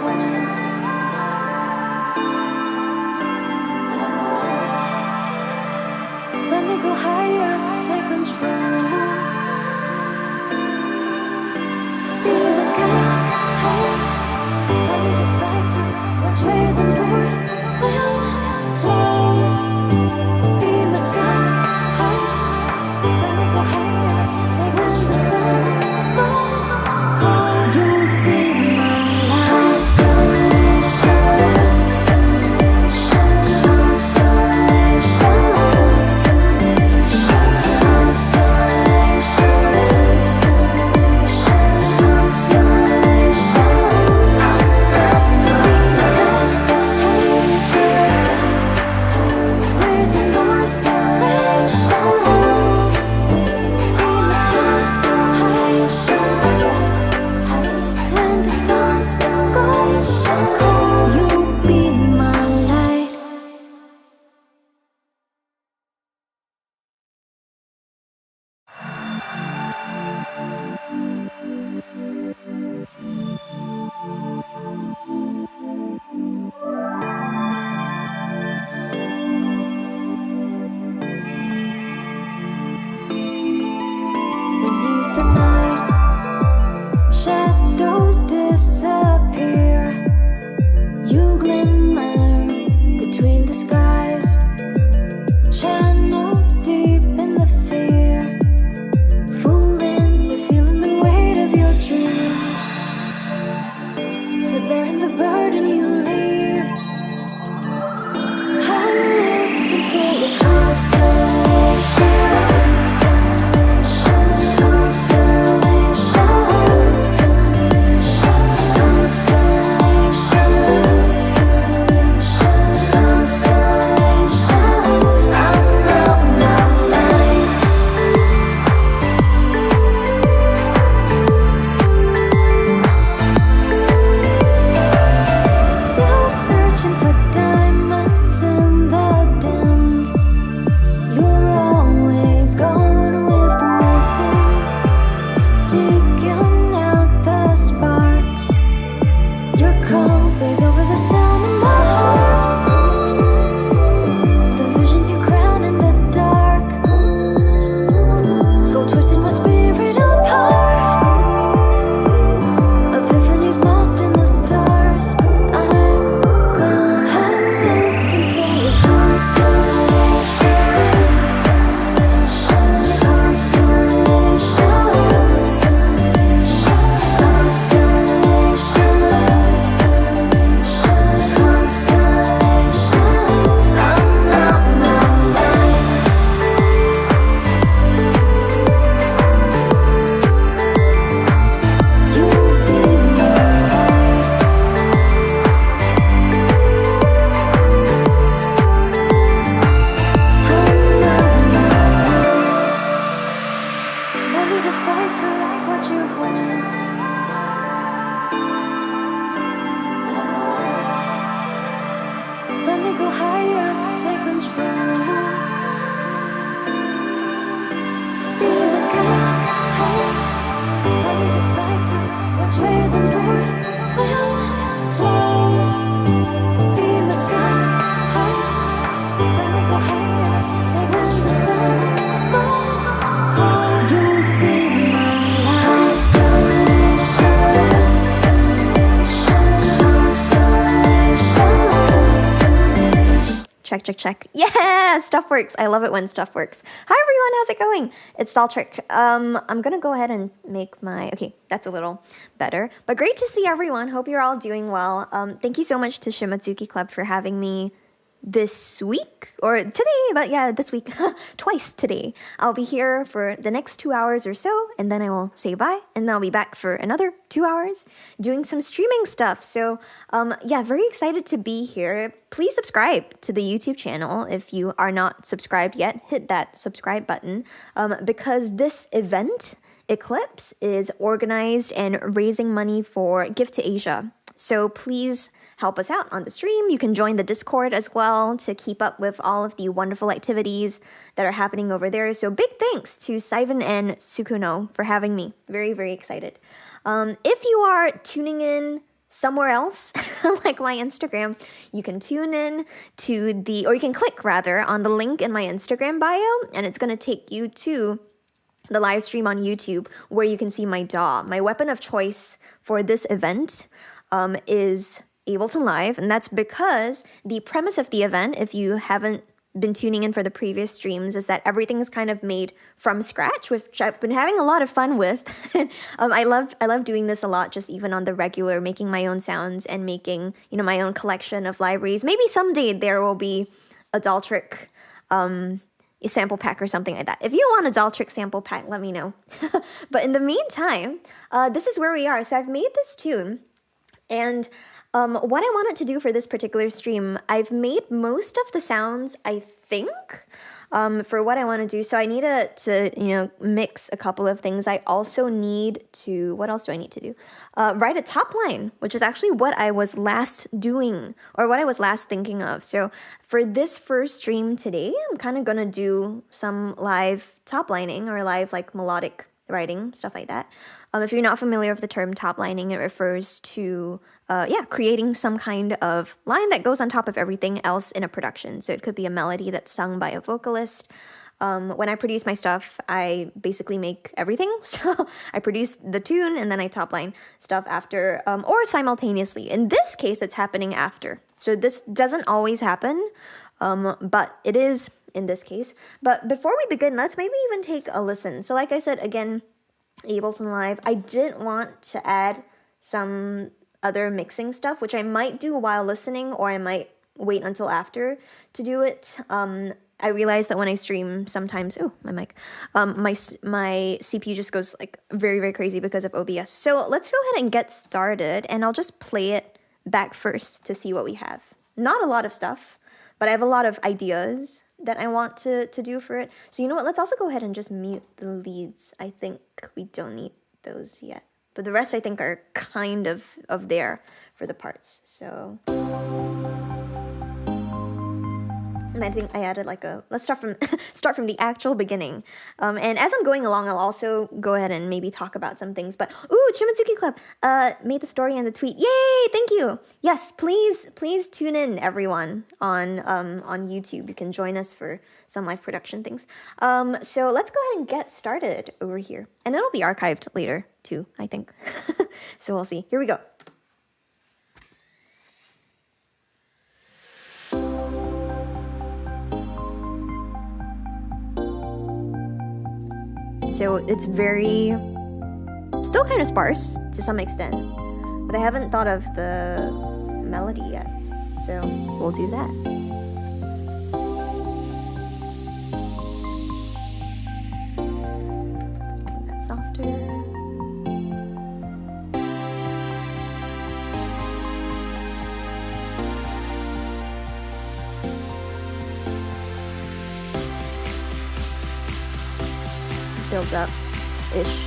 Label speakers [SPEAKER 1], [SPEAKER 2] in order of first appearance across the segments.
[SPEAKER 1] home. Let me go higher, take control. Be the guide, let me decipher which way the north wind blows. Be my sun, let me go higher, take when the sun goes cold. You'll be my beneath the night, shadows disappear. You glimmer between the skies, channel deep in the fear, fool into feeling the weight of your dreams, to bearing the burden you leave. I'm looking for the constellation. Still searching for diamonds in the dim. You're always gone with the wind, seeking out the sparks. Your calm plays over the sound of my heart. The visions you crown in the dark go twisting my spirit apart. Epiphanies lost in the stars. I'm looking for the Let me decipher what you hold. Let me go higher, take control. Be the guide, let me decipher which way the north wind blows. Be my sun, let me go higher, take when the sun goes cold. You'll be my Check, check, check. Yeah, stuff works. I love it when stuff works. Hi everyone, how's it going? It's dolltr. I'm gonna go ahead and make my, okay, that's a little better. But great to see everyone. Hope you're all doing well. Thank you so much to Shimatsuki Club for having me this week, or today, but yeah, this week, twice today. I'll be here for the next 2 hours or so, and then I will say bye, and then I'll be back for another 2 hours doing some streaming stuff. So yeah, very excited to be here. Please subscribe to the YouTube channel if you are not subscribed yet. Hit that subscribe button because this event, ECLIPSE, is organized and raising money for 𝗘𝗖𝗟𝗟𝗢. So please help us out on the stream. You can join the Discord as well to keep up with all of the wonderful activities that are happening over there. So big thanks to Saivan and Sukuno for having me. Very, very excited. If you are tuning in somewhere else, like my Instagram, you can tune in to or you can click rather on the link in my Instagram bio, and it's going to take you to the live stream on YouTube where you can see my DAW. My weapon of choice for this event is Ableton Live, and that's because the premise of the event, if you haven't been tuning in for the previous streams, is that everything is kind of made from scratch, which I've been having a lot of fun with. I love doing this a lot, just even on the regular, making my own sounds and making, you know, my own collection of libraries. Maybe someday there will be a dolltr sample pack or something like that. If you want a dolltr sample pack, let me know. But in the meantime, this is where we are. So I've made this tune, and what I wanted to do for this particular stream, I've made most of the sounds, I think, for what I want to do. So I need to you know, mix a couple of things. I also need to, what else do I need to do? Write a top line, which is actually what I was last doing, or what I was last thinking of. So for this first stream today, I'm kind of going to do some live top lining, or live like melodic writing, stuff like that. If you're not familiar with the term top lining, it refers to, creating some kind of line that goes on top of everything else in a production. So it could be a melody that's sung by a vocalist. When I produce my stuff, I basically make everything. So I produce the tune and then I top line stuff after, or simultaneously. In this case, it's happening after. So this doesn't always happen, but it is in this case. But before we begin, let's maybe even take a listen. So like I said, again, Ableton Live, I did want to add some other mixing stuff, which I might do while listening, or I might wait until after to do it. I realize that when I stream, sometimes, my mic, my CPU just goes like very, very crazy because of OBS. So let's go ahead and get started, and I'll just play it back first to see what we have. Not a lot of stuff, but I have a lot of ideas that I want to do for it. So you know what, let's also go ahead and just mute the leads. I think we don't need those yet. But the rest I think are kind of there for the parts. So, and I think I added like let's start from the actual beginning. And as I'm going along, I'll also go ahead and maybe talk about some things. But Chimitsuki Club made the story and the tweet. Yay! Thank you. Yes, please tune in, everyone, on YouTube. You can join us for some live production things. So let's go ahead and get started over here, and it'll be archived later too, I think. So we'll see. Here we go. So it's still kind of sparse to some extent, but I haven't thought of the melody yet, so we'll do that. Let's make that softer. Builds up-ish.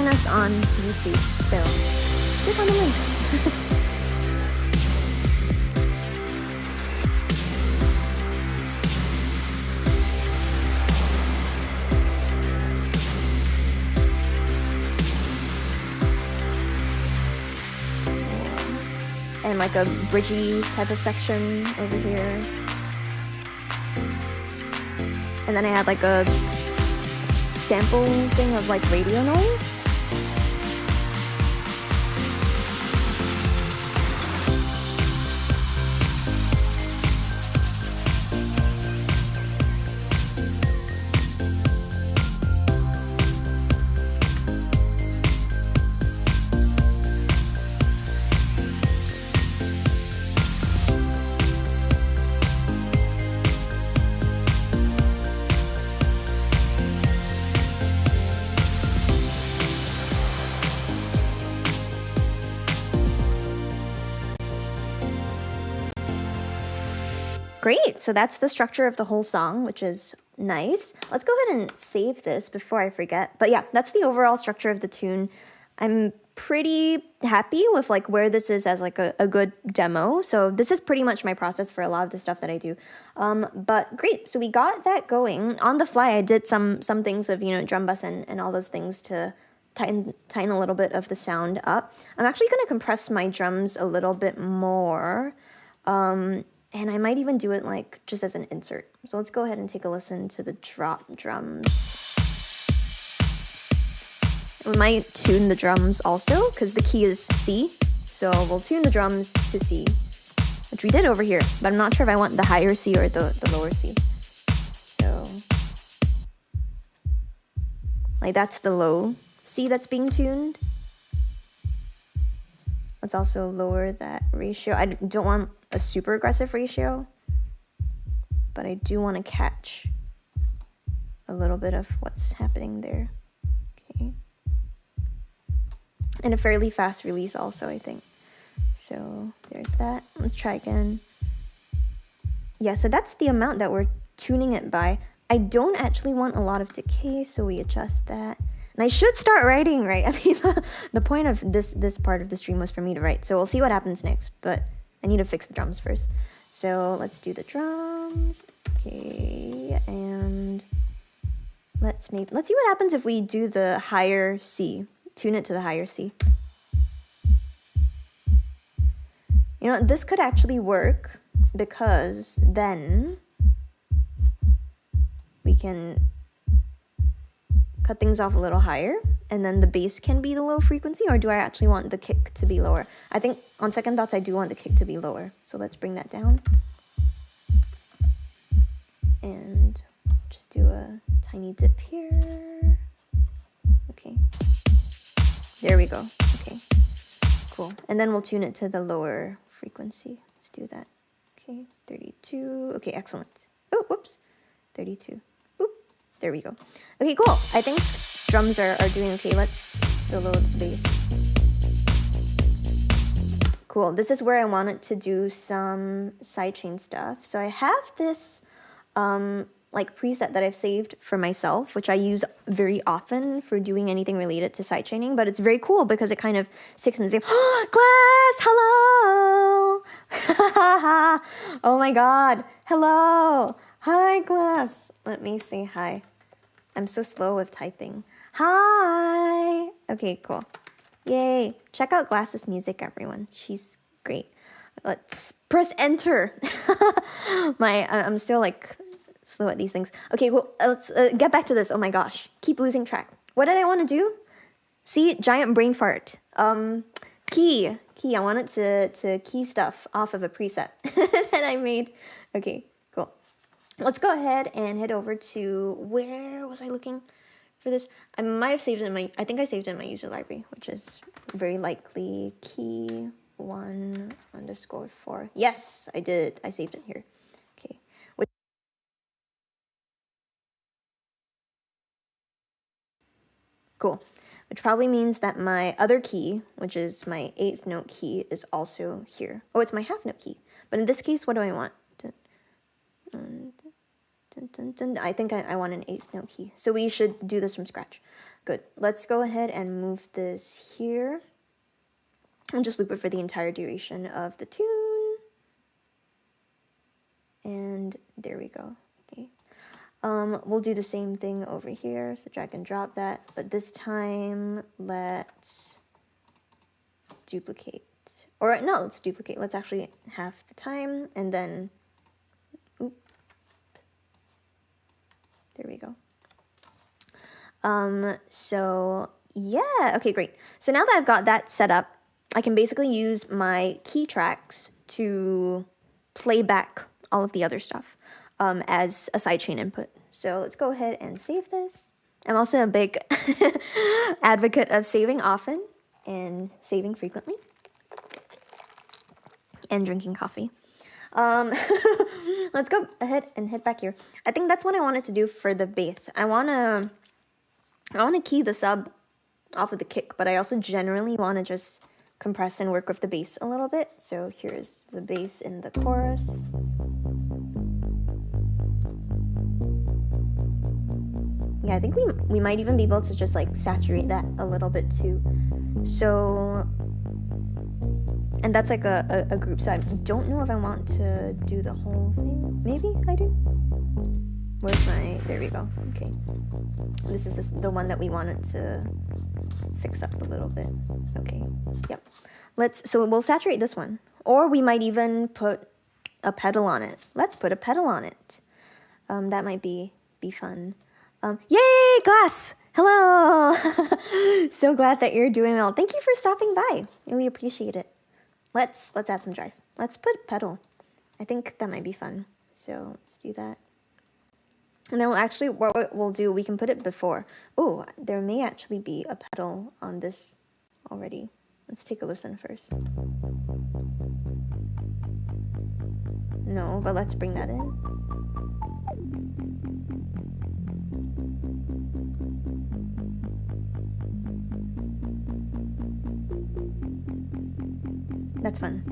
[SPEAKER 1] join us on YouTube. So click on the link. And like a bridgy type of section over here. And then I had like a sample thing of like radio noise. Great, so that's the structure of the whole song, which is nice. Let's go ahead and save this before I forget. But yeah, that's the overall structure of the tune. I'm pretty happy with like where this is as like a good demo. So this is pretty much my process for a lot of the stuff that I do. But great, so we got that going. On the fly, I did some things of, drum bus and all those things to tighten a little bit of the sound up. I'm actually going to compress my drums a little bit more. And I might even do it like just as an insert. So let's go ahead and take a listen to the drop drums. We might tune the drums also because the key is C. So we'll tune the drums to C, which we did over here. But I'm not sure if I want the higher C or the lower C. So like that's the low C that's being tuned. Let's also lower that ratio. I don't want a super aggressive ratio, but I do want to catch a little bit of what's happening there. Okay. And a fairly fast release also, I think. So there's that. Let's try again. Yeah, so that's the amount that we're tuning it by. I don't actually want a lot of decay, so we adjust that. And I should start writing, right? I mean, the point of this part of the stream was for me to write. So we'll see what happens next, but I need to fix the drums first. So let's do the drums. Okay, and let's see what happens if we do the higher C. Tune it to the higher C. This could actually work because then we can cut things off a little higher, and then the bass can be the low frequency, or do I actually want the kick to be lower? I think on second thoughts, I do want the kick to be lower. So let's bring that down. And just do a tiny dip here. Okay. There we go. Okay. Cool. And then we'll tune it to the lower frequency. Let's do that. Okay. 32. Okay, excellent. Oh, whoops. 32. There we go. Okay, cool. I think drums are doing okay. Let's solo the bass. Cool. This is where I wanted to do some sidechain stuff. So I have this like preset that I've saved for myself, which I use very often for doing anything related to sidechaining. But it's very cool because it kind of sticks in the same. Oh, Glass, hello. Oh my God. Hello. Hi, Glass. Let me say hi. I'm so slow with typing. Hi! Okay, cool. Yay. Check out Glass's music, everyone. She's great. Let's press enter. I'm still like slow at these things. Okay, well, let's get back to this. Oh my gosh. Keep losing track. What did I want to do? See, giant brain fart. Key. I wanted to key stuff off of a preset that I made. Okay. Let's go ahead and head over to, where was I looking for this? I might have saved it I think I saved it in my user library, which is very likely key 1_4. Yes, I did. I saved it here. Okay. Cool. Which probably means that my other key, which is my 8th note key, is also here. Oh, it's my half note key. But in this case, what do I want? I think I want an 8th note key. So we should do this from scratch. Good. Let's go ahead and move this here. And just loop it for the entire duration of the tune. And there we go. Okay. We'll do the same thing over here. So drag and drop that. But this time, let's duplicate. Or no, let's duplicate. Let's actually half the time. And then, oop. There we go. So yeah, okay, great. So now that I've got that set up, I can basically use my key tracks to play back all of the other stuff as a sidechain input. So let's go ahead and save this. I'm also a big advocate of saving often and saving frequently and drinking coffee. Let's go ahead and hit back here. I think that's what I wanted to do for the bass. I want to key the sub off of the kick, but I also generally want to just compress and work with the bass a little bit. So here's the bass in the chorus. Yeah, I think we might even be able to just like saturate that a little bit too. So, and that's like a group, so I don't know if I want to do the whole thing. Maybe I do. Where's my, there we go, okay. This is the one that we wanted to fix up a little bit. Okay, yep. So we'll saturate this one. Or we might even put a pedal on it. Let's put a pedal on it. That might be fun. Yay, Glass! Hello! So glad that you're doing well. Thank you for stopping by. Really appreciate it. Let's add some drive. Let's put pedal. I think that might be fun. So let's do that. And then actually what we'll do, we can put it before. Oh, there may actually be a pedal on this already. Let's take a listen first. No, but let's bring that in. That's fun.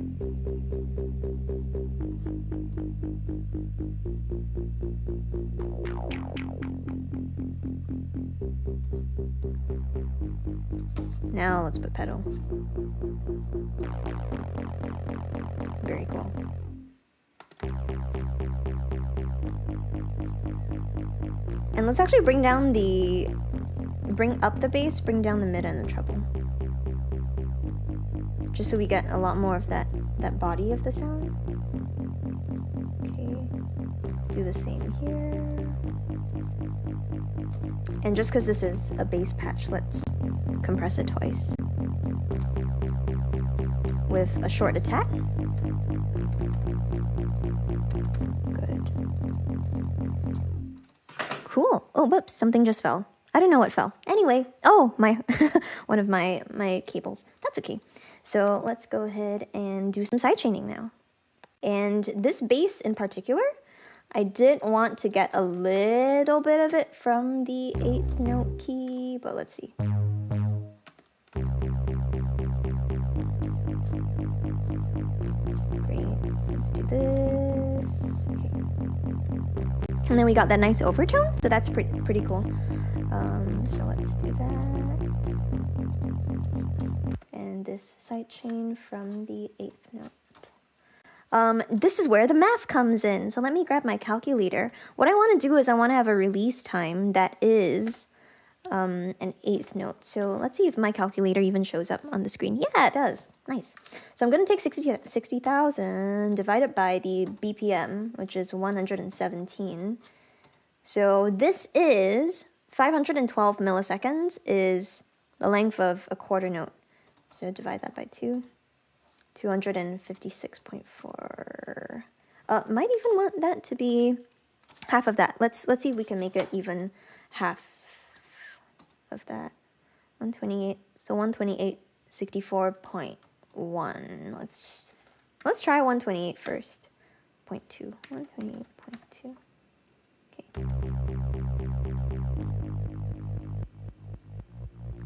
[SPEAKER 1] Now let's put pedal. Very cool. And let's actually bring up the bass, bring down the mid and the treble. Just so we get a lot more of that body of the sound. Okay, do the same here. And just because this is a bass patch, let's compress it twice with a short attack. Good. Cool. Oh, whoops, something just fell. I don't know what fell. Anyway, oh, my one of my cables. That's okay. So let's go ahead and do some sidechaining now. And this bass in particular, I did want to get a little bit of it from the 8th note key, but let's see. Great, let's do this. Okay. And then we got that nice overtone, so that's pretty cool. So let's do that. And this sidechain from the 8th note. This is where the math comes in. So let me grab my calculator. What I want to do is I want to have a release time that is an 8th note. So let's see if my calculator even shows up on the screen. Yeah, it does. Nice. So I'm going to take 60,000, divide it by the BPM, which is 117. So this is 512 milliseconds is the length of a quarter note. So divide that by 2. 256.4. Might even want that to be half of that. Let's see if we can make it even half of that. 128. So 128.64.1. Let's try 128 first. 0.2. 128.2. Okay.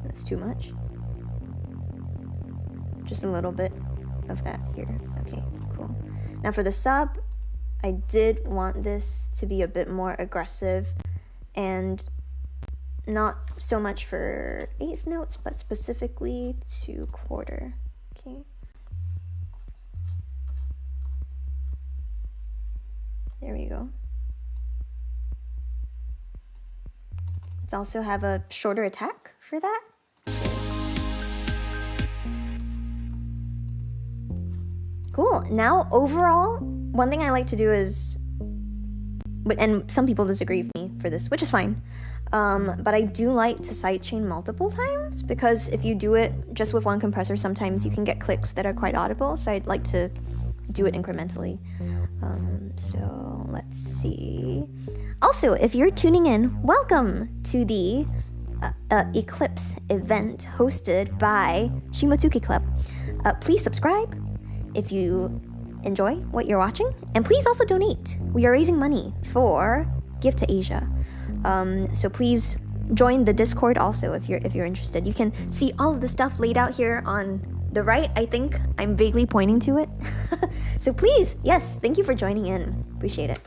[SPEAKER 1] That's too much. Just a little bit of that here. Okay, cool. Now for the sub, I did want this to be a bit more aggressive, and not so much for eighth notes, but specifically to quarter. Okay. There we go. Let's also have a shorter attack for that. Cool. Now, overall, one thing I like to do is, and some people disagree with me for this, which is fine, but I do like to sidechain multiple times, because if you do it just with one compressor, sometimes you can get clicks that are quite audible, so I'd like to do it incrementally. So let's see. Also, if you're tuning in, welcome to the ECLIPSE event hosted by Shimatsuki Club. Please subscribe if you enjoy what you're watching, and please also donate. We are raising money for 𝗘𝗖𝗟𝗑𝗢𝗓. So please join the Discord also if you're interested. You can see all of the stuff laid out here on the right. I think I'm vaguely pointing to it. So please, yes, thank you for joining in. Appreciate it.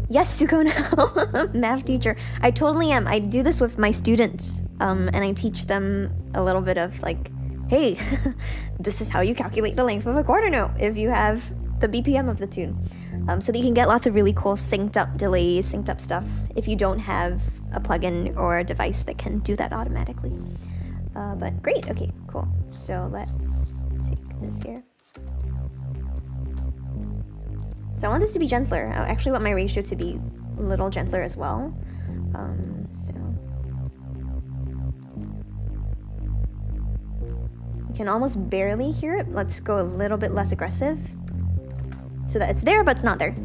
[SPEAKER 1] Yes, Sukono, math teacher. I totally am. I do this with my students, and I teach them a little bit of like, hey, this is how you calculate the length of a quarter note if you have the BPM of the tune. So that you can get lots of really cool synced up delays, synced up stuff if you don't have a plugin or a device that can do that automatically. But great, okay, cool. So let's take this here. So I want this to be gentler. I actually want my ratio to be a little gentler as well. So you can almost barely hear it. Let's go a little bit less aggressive so that it's there, but it's not there.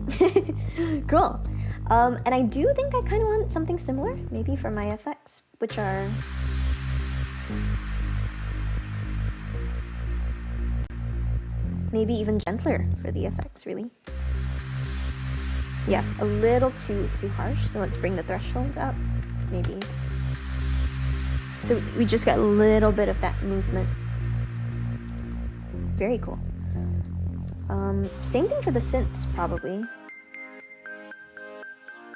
[SPEAKER 1] Cool. And I do think I kind of want something similar, maybe for my effects, which are maybe even gentler for the effects, really. Yeah, a little too harsh, so let's bring the threshold up, maybe. So we just get a little bit of that movement. Very cool. Same thing for the synths, probably.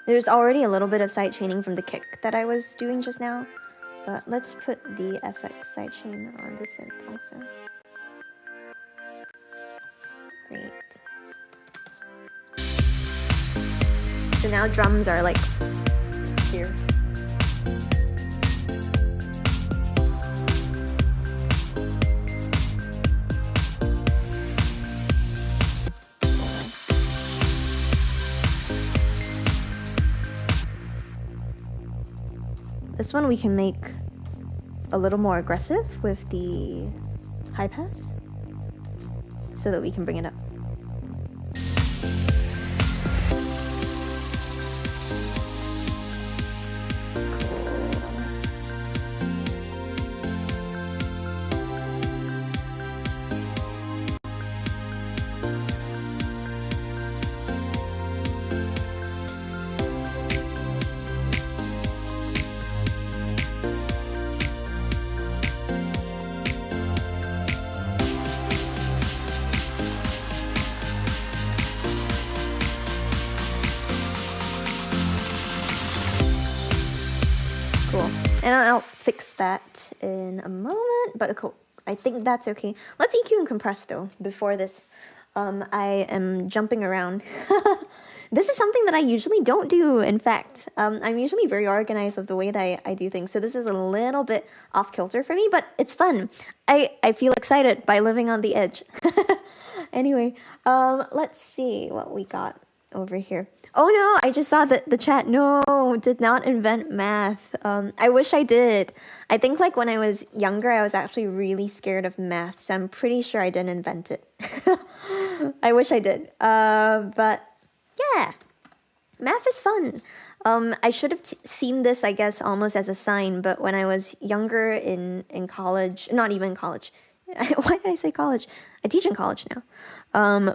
[SPEAKER 1] There's already a little bit of sidechaining from the kick that I was doing just now, but let's put the FX sidechain on the synth also. Great. So now drums are like here. This one we can make a little more aggressive with the high pass so that we can bring it up. Cool. And I'll fix that in a moment, but cool. I think that's okay. Let's EQ and compress though, before this. I am jumping around. This is something that I usually don't do, in fact. I'm usually very organized of the way that I do things, so this is a little bit off kilter for me, but it's fun. I feel excited by living on the edge. Anyway, let's see what we got over here. Oh no, I just saw that the chat. No, did not invent math. I wish I did. I think like when I was younger, I was actually really scared of math, so I'm pretty sure I didn't invent it. I wish I did. But yeah, math is fun. I should have seen this, I guess, almost as a sign, but when I was younger in college, not even college. Why did I say college? I teach in college now.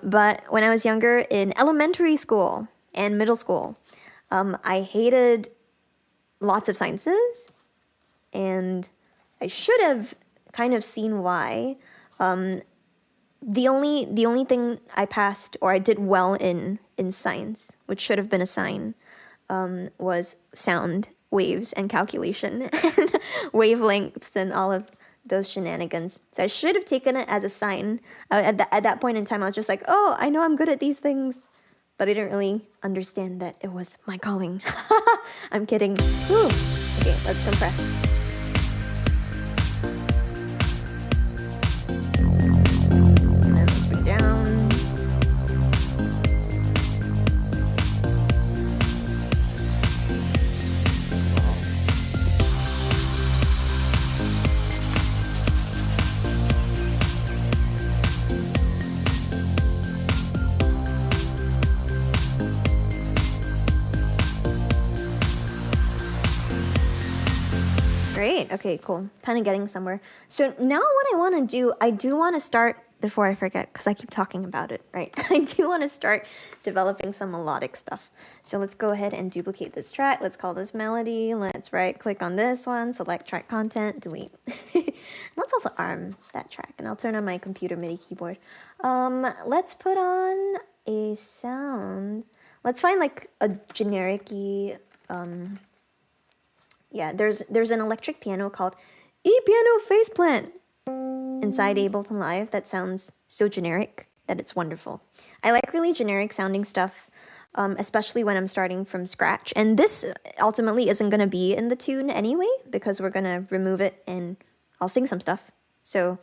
[SPEAKER 1] But when I was younger in elementary school and middle school, I hated lots of sciences, and I should have kind of seen why. The only thing I passed or I did well in science, which should have been a sign, was sound waves and calculation and wavelengths and all of those shenanigans. So I should have taken it as a sign. At that point in time, I was just like, oh, I know I'm good at these things. But I didn't really understand that it was my calling. I'm kidding. Whew. Okay, let's compress. And then let's bring down. Great. Okay, cool. Kind of getting somewhere. So now what I want to do, I do want to start, before I forget, because I keep talking about it, right? I do want to start developing some melodic stuff. So let's go ahead and duplicate this track. Let's call this melody. Let's right click on this one, select track content, delete. Let's also arm that track, and I'll turn on my computer MIDI keyboard. Let's put on a sound. Let's find like a generic-y, yeah, there's an electric piano called 𝗙𝗢𝗡𝗧 inside Ableton Live that sounds so generic that it's wonderful. I like really generic sounding stuff, especially when I'm starting from scratch. And this ultimately isn't going to be in the tune anyway, because we're going to remove it and I'll sing some stuff. So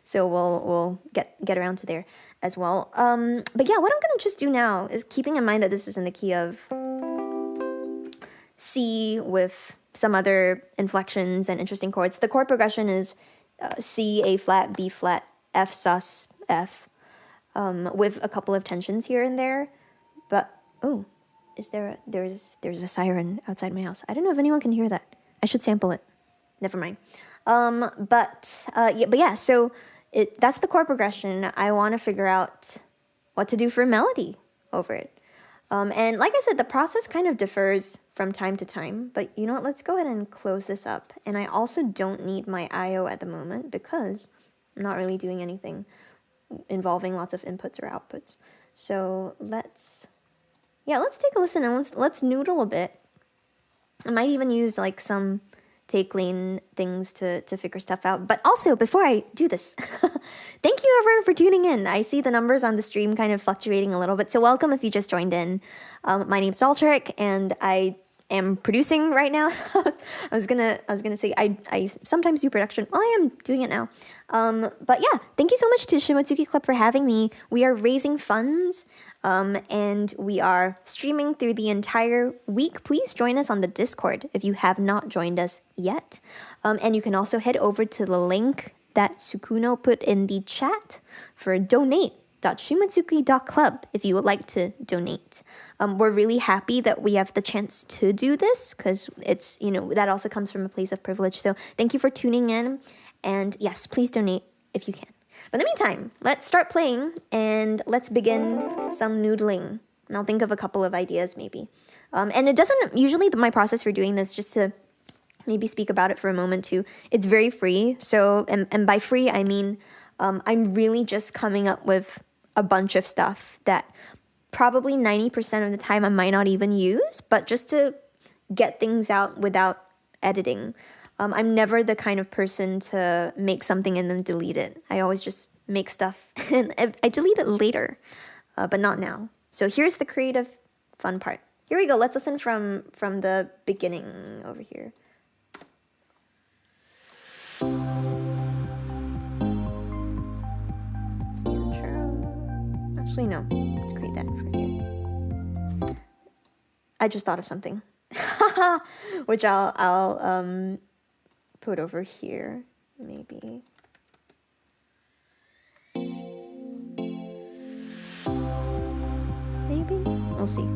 [SPEAKER 1] so we'll get around to there as well. But yeah, what I'm going to just do now is, keeping in mind that this is in the key of C with some other inflections and interesting chords. The chord progression is C, A flat, B flat, F sus, F, with a couple of tensions here and there. But oh, there's a siren outside my house. I don't know if anyone can hear that. I should sample it. Never mind. Yeah. So that's the chord progression. I want to figure out what to do for melody over it. And like I said, the process kind of differs from time to time, but you know what, let's go ahead and close this up. And I also don't need my IO at the moment because I'm not really doing anything involving lots of inputs or outputs. So let's take a listen and let's noodle a bit. I might even use like some 𝗘𝗖𝗟𝗜𝗍 things to figure stuff out. But also, before I do this, thank you everyone for tuning in. I see the numbers on the stream kind of fluctuating a little bit, so welcome if you just joined in. My name's dolltr, and I am producing right now. I was gonna say I sometimes do production. Well, I am doing it now. But yeah, thank you so much to Shimotsuki Club for having me. We are raising funds, and we are streaming through the entire week. Please join us on the Discord if you have not joined us yet. And you can also head over to the link that Sukuno put in the chat for donate.shimotsuki.club if you would like to donate. We're really happy that we have the chance to do this because it's, that also comes from a place of privilege. So thank you for tuning in. And yes, please donate if you can. But in the meantime, let's start playing and let's begin some noodling. And I'll think of a couple of ideas maybe. And it doesn't, usually my process for doing this, just to maybe speak about it for a moment too, it's very free. So, and by free, I mean, I'm really just coming up with a bunch of stuff that probably 90% of the time I might not even use, but just to get things out without editing. I'm never the kind of person to make something and then delete it. I always just make stuff and I delete it later, but not now. So here's the creative fun part. Here we go. Let's listen from the beginning over here. That's the intro. Actually, no. Let's create that for here. I just thought of something, which I'll put over here, maybe. Maybe? We'll see.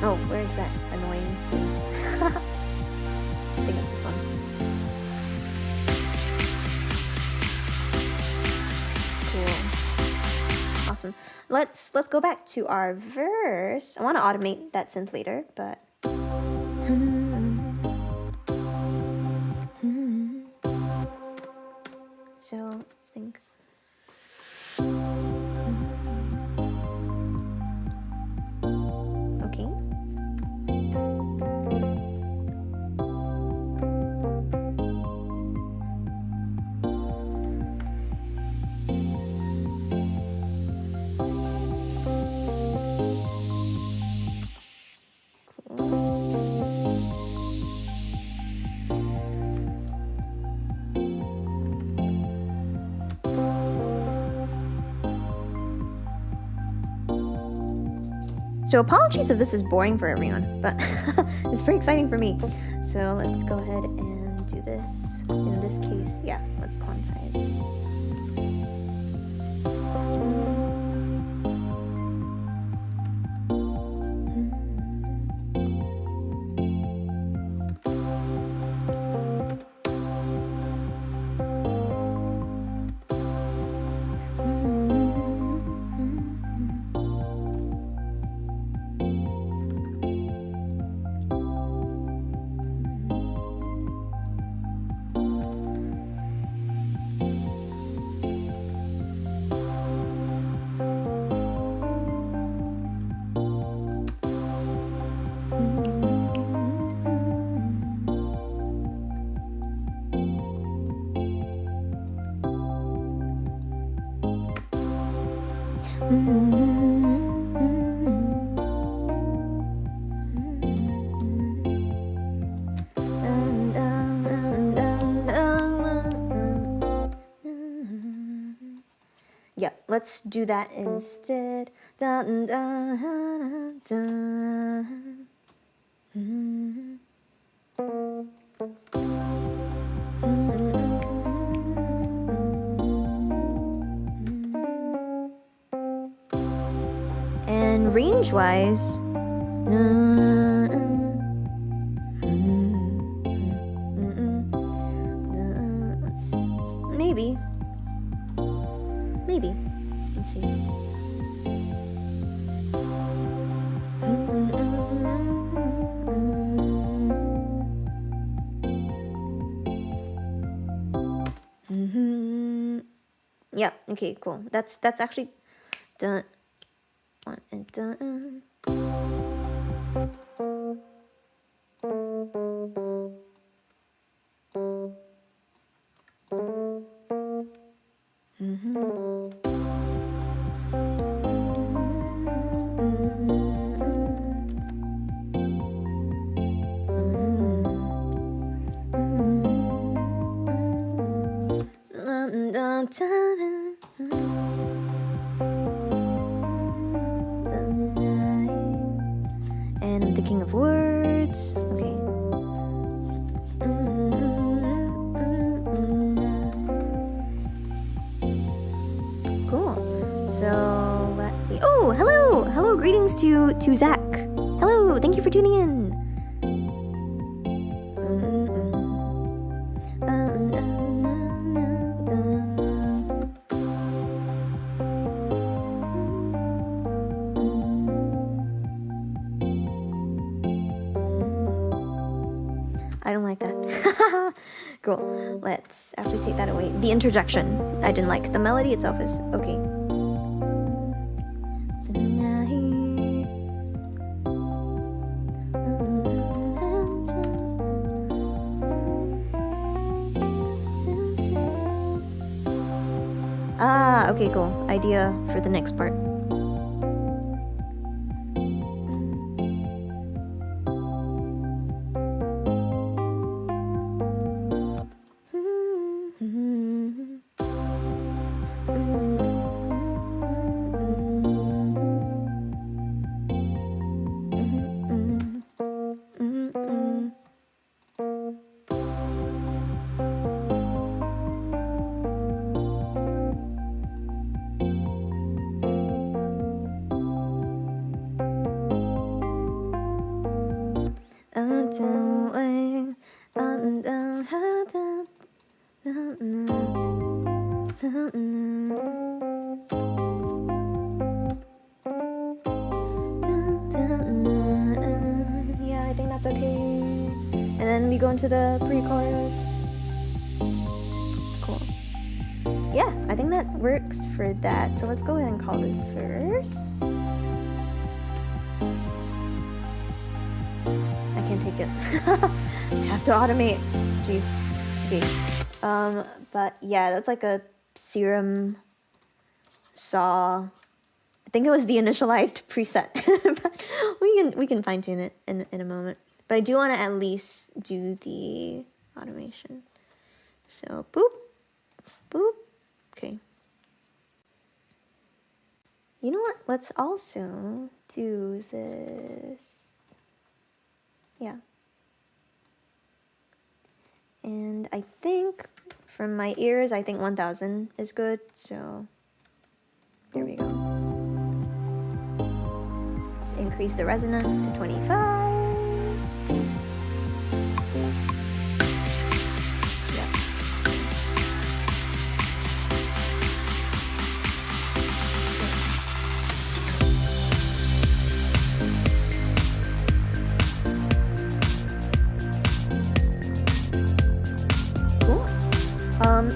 [SPEAKER 1] Oh, where's that annoying thing? I think it's this one. let's go back to our verse. I want to automate that synth later, but so let's think. Okay. So apologies if this is boring for everyone, but it's very exciting for me. So let's go ahead and do this. In this case, yeah, let's quantize. Yeah, let's do that instead. And range-wise, maybe. Let's see. Yeah, okay, cool. That's actually done. One and done. And I'm thinking of words. Okay. Cool. So let's see. Oh, hello, greetings to Zach. Hello, thank you for tuning in. I don't like that. Cool. Let's have to take that away. The interjection I didn't like. The melody itself is okay. Ah, okay, cool. Idea for the next part. And then we go into the pre-chorus. Cool. Yeah, I think that works for that. So let's go ahead and call this first. I can't take it. I have to automate. Jeez. Okay. But yeah, that's like a serum saw. I think it was the initialized preset. But we can fine tune it in a moment. But I do want to at least do the automation. So boop, boop. Okay. You know what? Let's also do this. Yeah. And I think from my ears, I think 1000 is good. So there we go. Let's increase the resonance to 25.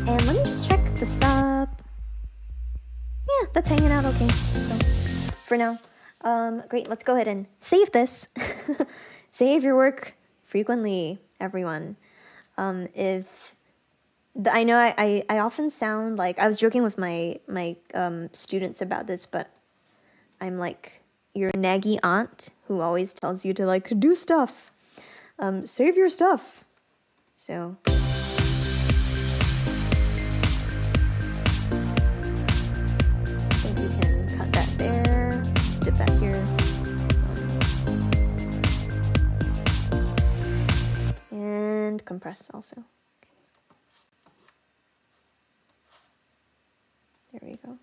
[SPEAKER 1] And let me just check the sub. Yeah, that's hanging out okay. So, for now. Great, let's go ahead and save this. Save your work frequently, everyone. I know I often sound like, I was joking with my students about this, but I'm like your naggy aunt who always tells you to like do stuff. Save your stuff. So that here. And compress also. Okay. There we go.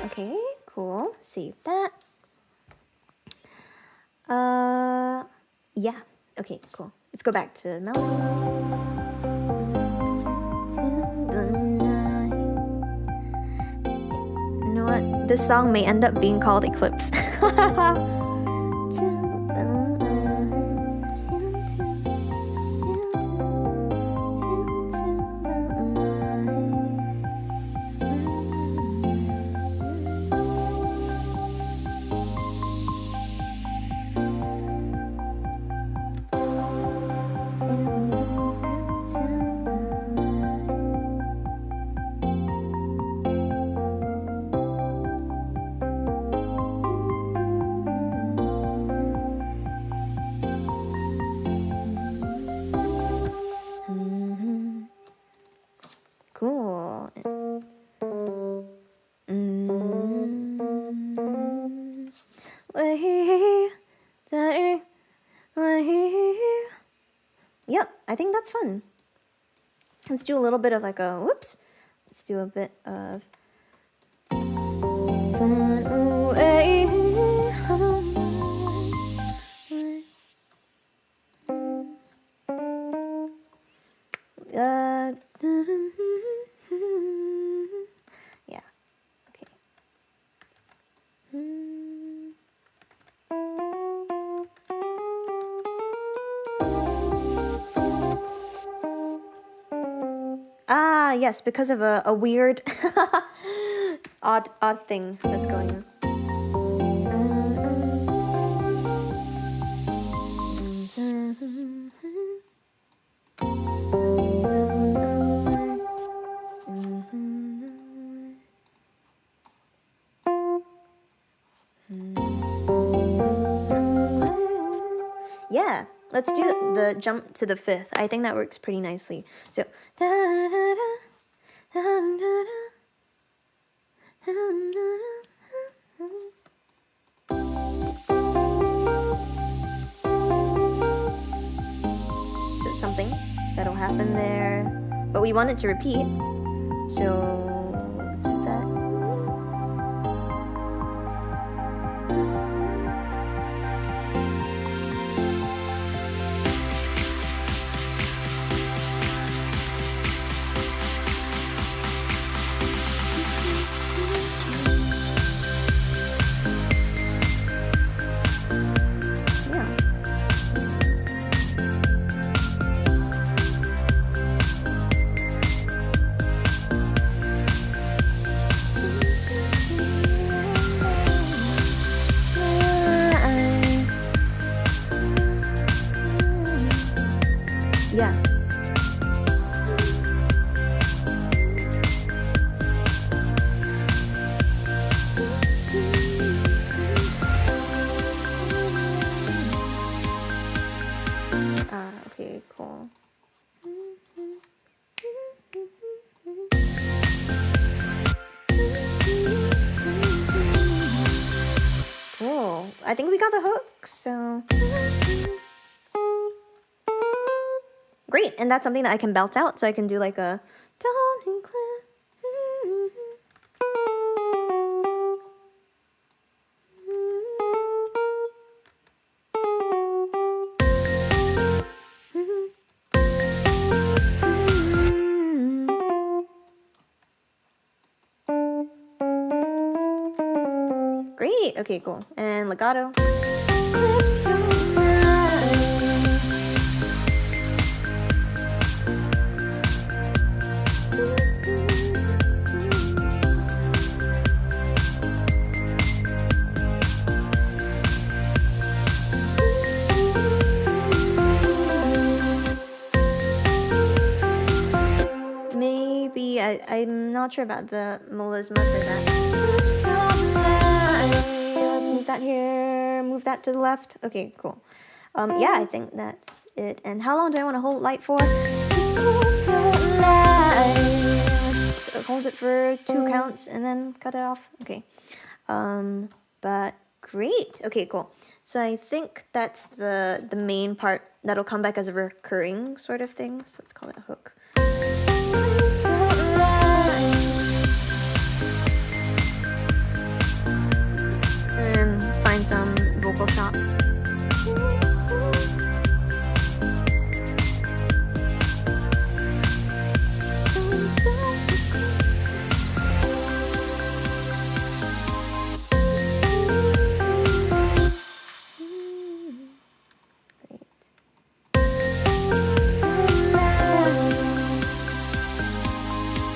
[SPEAKER 1] Okay, cool. Save that. Yeah. Okay, cool. Let's go back to melody. You know what? This song may end up being called Eclipse. Cool. Yep, I think that's fun. Let's do a little bit of like a whoops. Let's do a bit of yeah. Okay. Ah, yes, because of a weird odd thing that's going on. Yeah, let's do the jump to the fifth. I think that works pretty nicely. So, so something that'll happen there, but we want it to repeat. So let's do that. Yeah. Okay, cool. Cool. I think we got the hook, so... Great, and that's something that I can belt out, so I can do like a... Great, okay, cool. And legato. Maybe, I'm not sure about the melisma for that. Let's move that here, move that to the left. Okay, cool. Yeah, I think that's it. And how long do I want to hold light for? Let's hold it for 2 counts and then cut it off. Okay. But great. Okay, cool. So I think that's the main part that'll come back as a recurring sort of thing. So let's call it a hook. And find some vocal shot.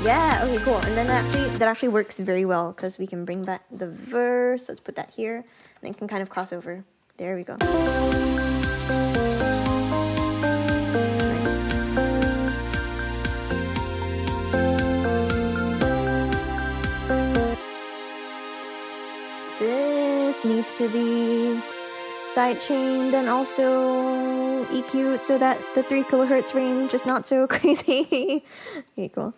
[SPEAKER 1] Yeah, okay, cool. And then that actually works very well because we can bring back the verse. Let's put that here. And it can kind of cross over. There we go. Nice. This needs to be sidechained and also EQ'd so that the 3 kilohertz range is not so crazy. Okay, cool.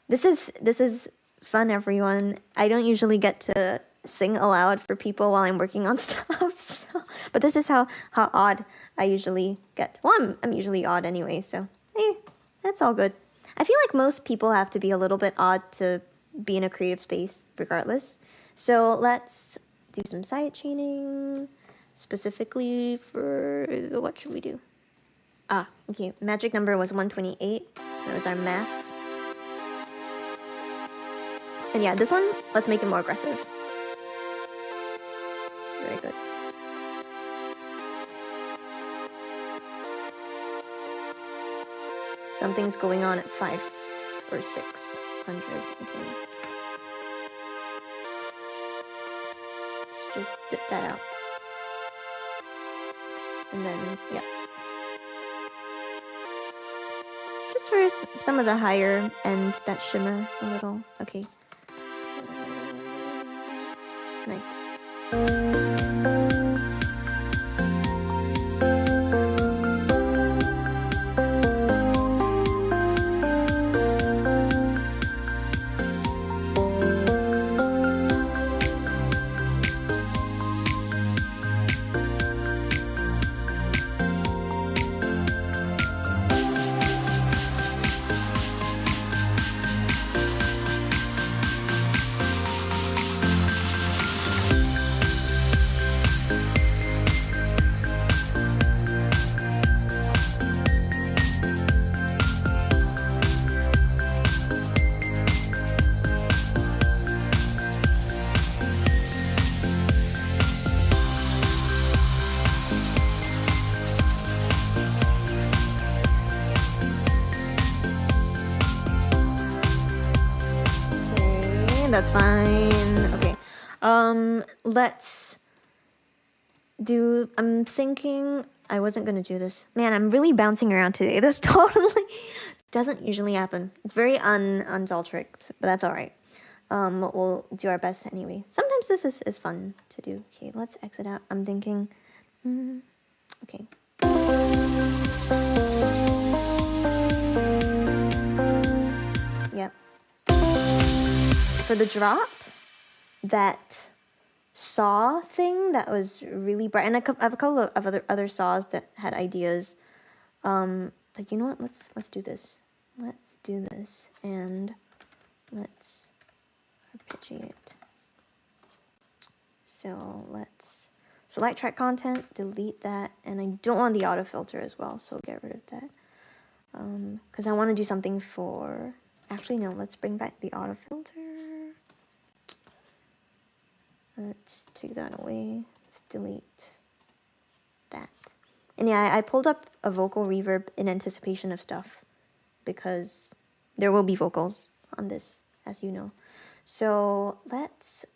[SPEAKER 1] This is fun, everyone. I don't usually get to sing aloud for people while I'm working on stuff, so, but this is how odd I usually get. Well, I'm usually odd anyway, so that's all good. I feel like most people have to be a little bit odd to be in a creative space, regardless. So let's do some side chaining, specifically for what should we do? Okay. Magic number was 128. That was our math. And yeah, this one, let's make it more aggressive. Very good. Something's going on at 5 or 600. Okay. Let's just dip that out. And then, yeah. Just for some of the higher end that shimmer a little. Okay. Nice. That's fine. Okay. Let's do, I'm thinking I wasn't gonna do this. Man, I'm really bouncing around today. This totally doesn't usually happen. It's very dull trick, but that's all right. We'll do our best anyway. Sometimes this is fun to do. Okay, let's exit out. I'm thinking, okay. Yep. For the drop, that saw thing that was really bright, and I have a couple of other saws that had ideas. Like, you know what? Let's do this. Let's do this, and let's arpeggiate. So let's select track content, delete that, and I don't want the auto filter as well, so get rid of that. Because I want to do something for. Actually, no. Let's bring back the auto filter. Let's take that away. Let's delete that. And yeah, I pulled up a vocal reverb in anticipation of stuff because there will be vocals on this, as you know. So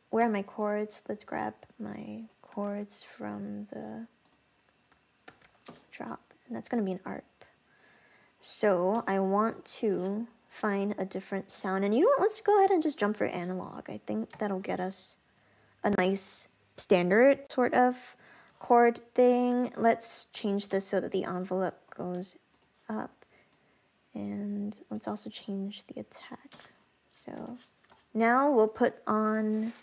[SPEAKER 1] where are my chords? Let's grab my chords from the drop, and that's going to be an ARP. So I want to find a different sound, and you know what? Let's go ahead and just jump for analog. I think that'll get us a nice standard sort of chord thing. Let's change this so that the envelope goes up, and let's also change the attack. So now we'll put on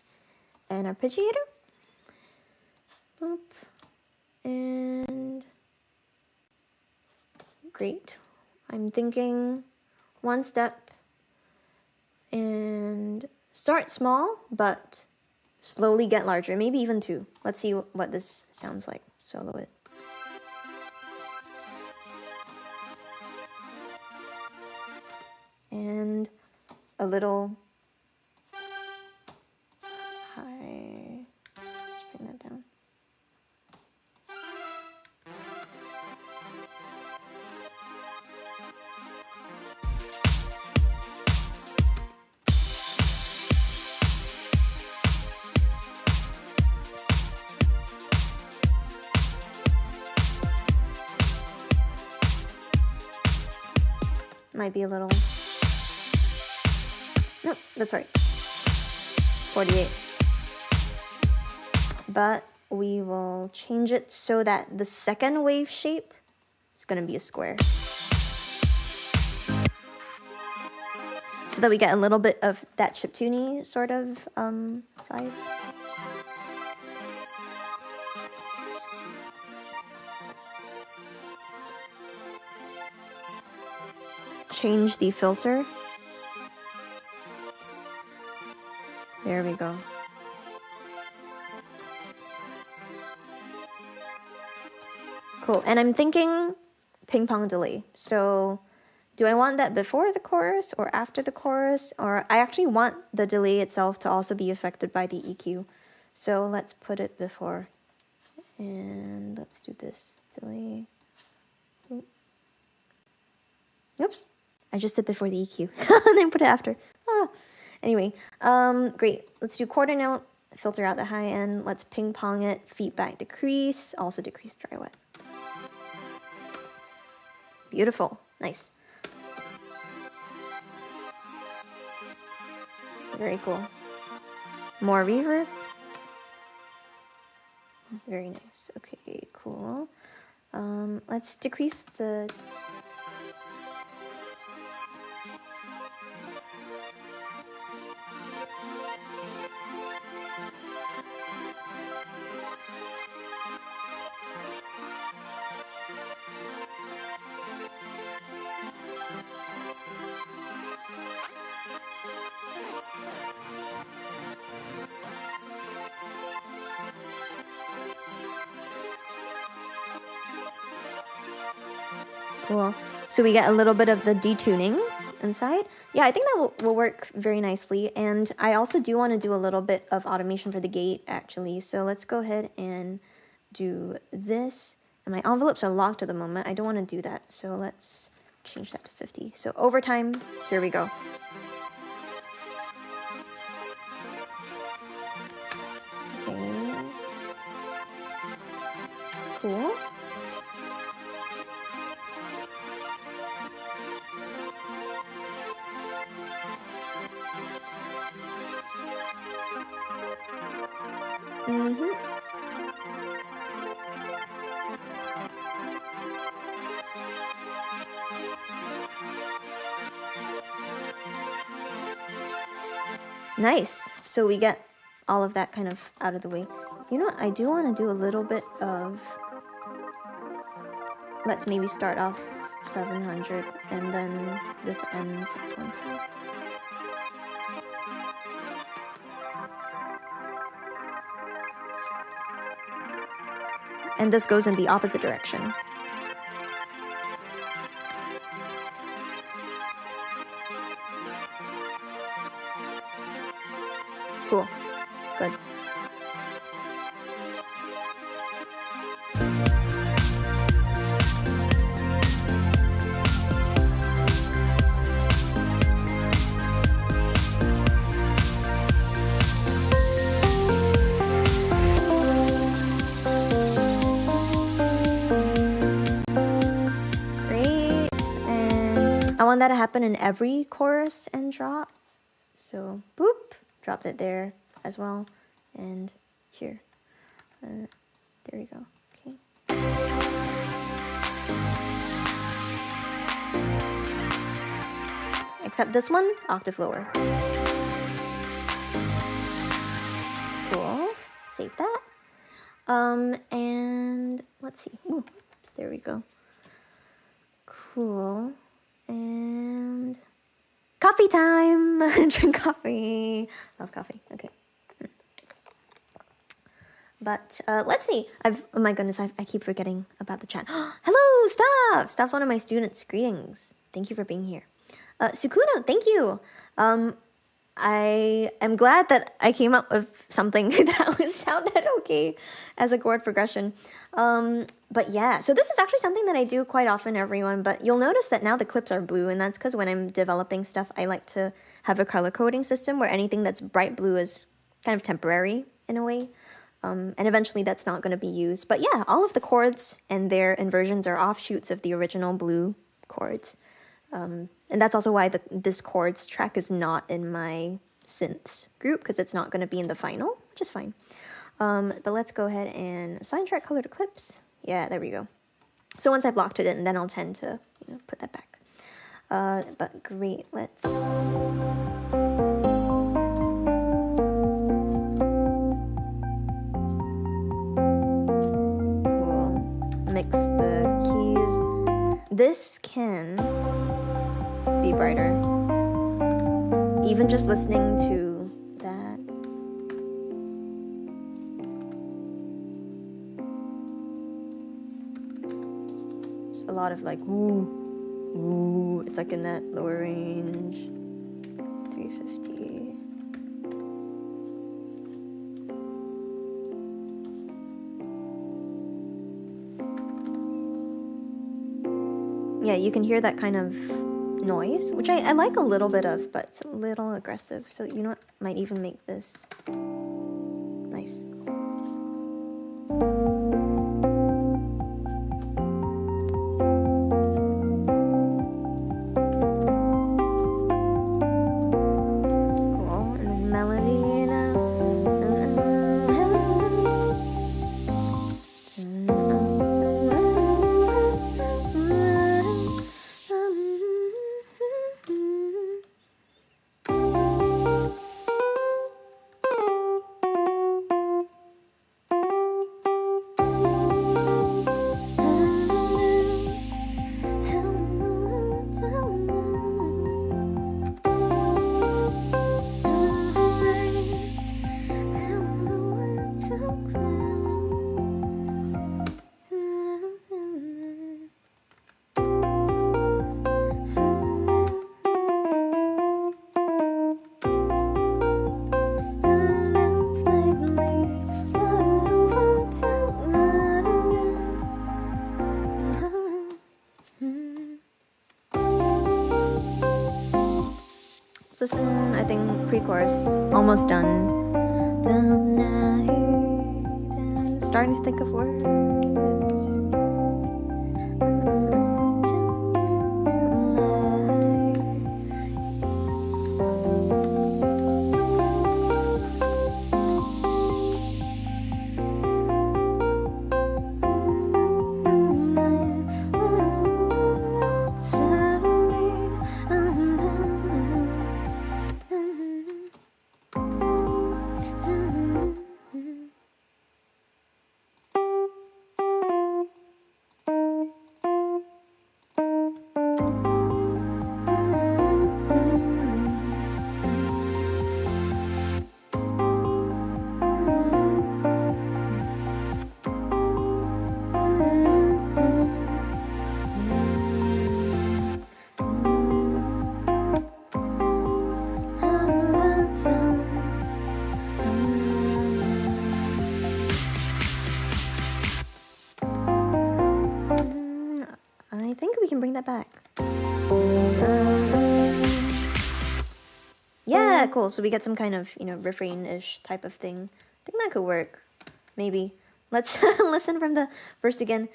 [SPEAKER 1] an arpeggiator. Boop. And great. I'm thinking one step and start small, but slowly get larger, maybe even two. Let's see what this sounds like. Solo it. And a little high. Let's bring that down. Might be a little. No, that's right. 48. But we will change it so that the second wave shape is going to be a square. So that we get a little bit of that chiptune-y sort of vibe. Change the filter. There we go. Cool. And I'm thinking ping pong delay. So do I want that before the chorus or after the chorus? Or I actually want the delay itself to also be affected by the EQ. So let's put it before. And let's do this. Delay. Oops. I just did before the EQ. And then put it after. Oh. Anyway, great. Let's do quarter note, filter out the high end. Let's ping pong it, feedback decrease, also decrease dry wet. Beautiful. Nice. Very cool. More reverb. Very nice. Okay, cool. Let's decrease the... Cool. So we get a little bit of the detuning inside. Yeah, I think that will work very nicely. And I also do want to do a little bit of automation for the gate, actually. So let's go ahead and do this. And my envelopes are locked at the moment. I don't want to do that. So let's change that to 50. So overtime, here we go. Okay. Cool. Nice. So we get all of that kind of out of the way. You know what? I do want to do a little bit of... Let's maybe start off 700 and then this ends once more. And this goes in the opposite direction. Cool. Good. I want that to happen in every chorus and drop. So, boop, dropped it there as well. And here. There we go. Okay. Except this one, octave lower. Cool. Save that. And let's see. Ooh, there we go. Cool. And coffee time. Drink coffee. Love coffee. Okay. But let's see. Oh my goodness, I keep forgetting about the chat. Hello, Staff. Staff's one of my students. Greetings. Thank you for being here. Sukuna, thank you. I am glad that I came up with something that sounded okay as a chord progression. But yeah, so this is actually something that I do quite often, everyone. But you'll notice that now the clips are blue, and that's because when I'm developing stuff, I like to have a color coding system where anything that's bright blue is kind of temporary in a way. And eventually that's not going to be used. But yeah, all of the chords and their inversions are offshoots of the original blue chords. And that's also why this chords track is not in my synths group, because it's not going to be in the final, which is fine. But let's go ahead and assign track color to Eclipse. Yeah, there we go. So once I've locked it in, then I'll tend to put that back. But great, let's... Cool. Mix the keys. This can be brighter. Even just listening to that. It's a lot of like woo, woo. It's like in that lower range. 350. Yeah, you can hear that kind of noise, which I like a little bit of, but it's a little aggressive. So you know what? Might even make this nice. Cool. And then melody. Listen, I think pre-chorus almost done. Starting to think of words. can bring that back. Yeah, cool. So we get some kind of, you know, refrain-ish type of thing. I think that could work. Maybe. Let's listen from the verse again.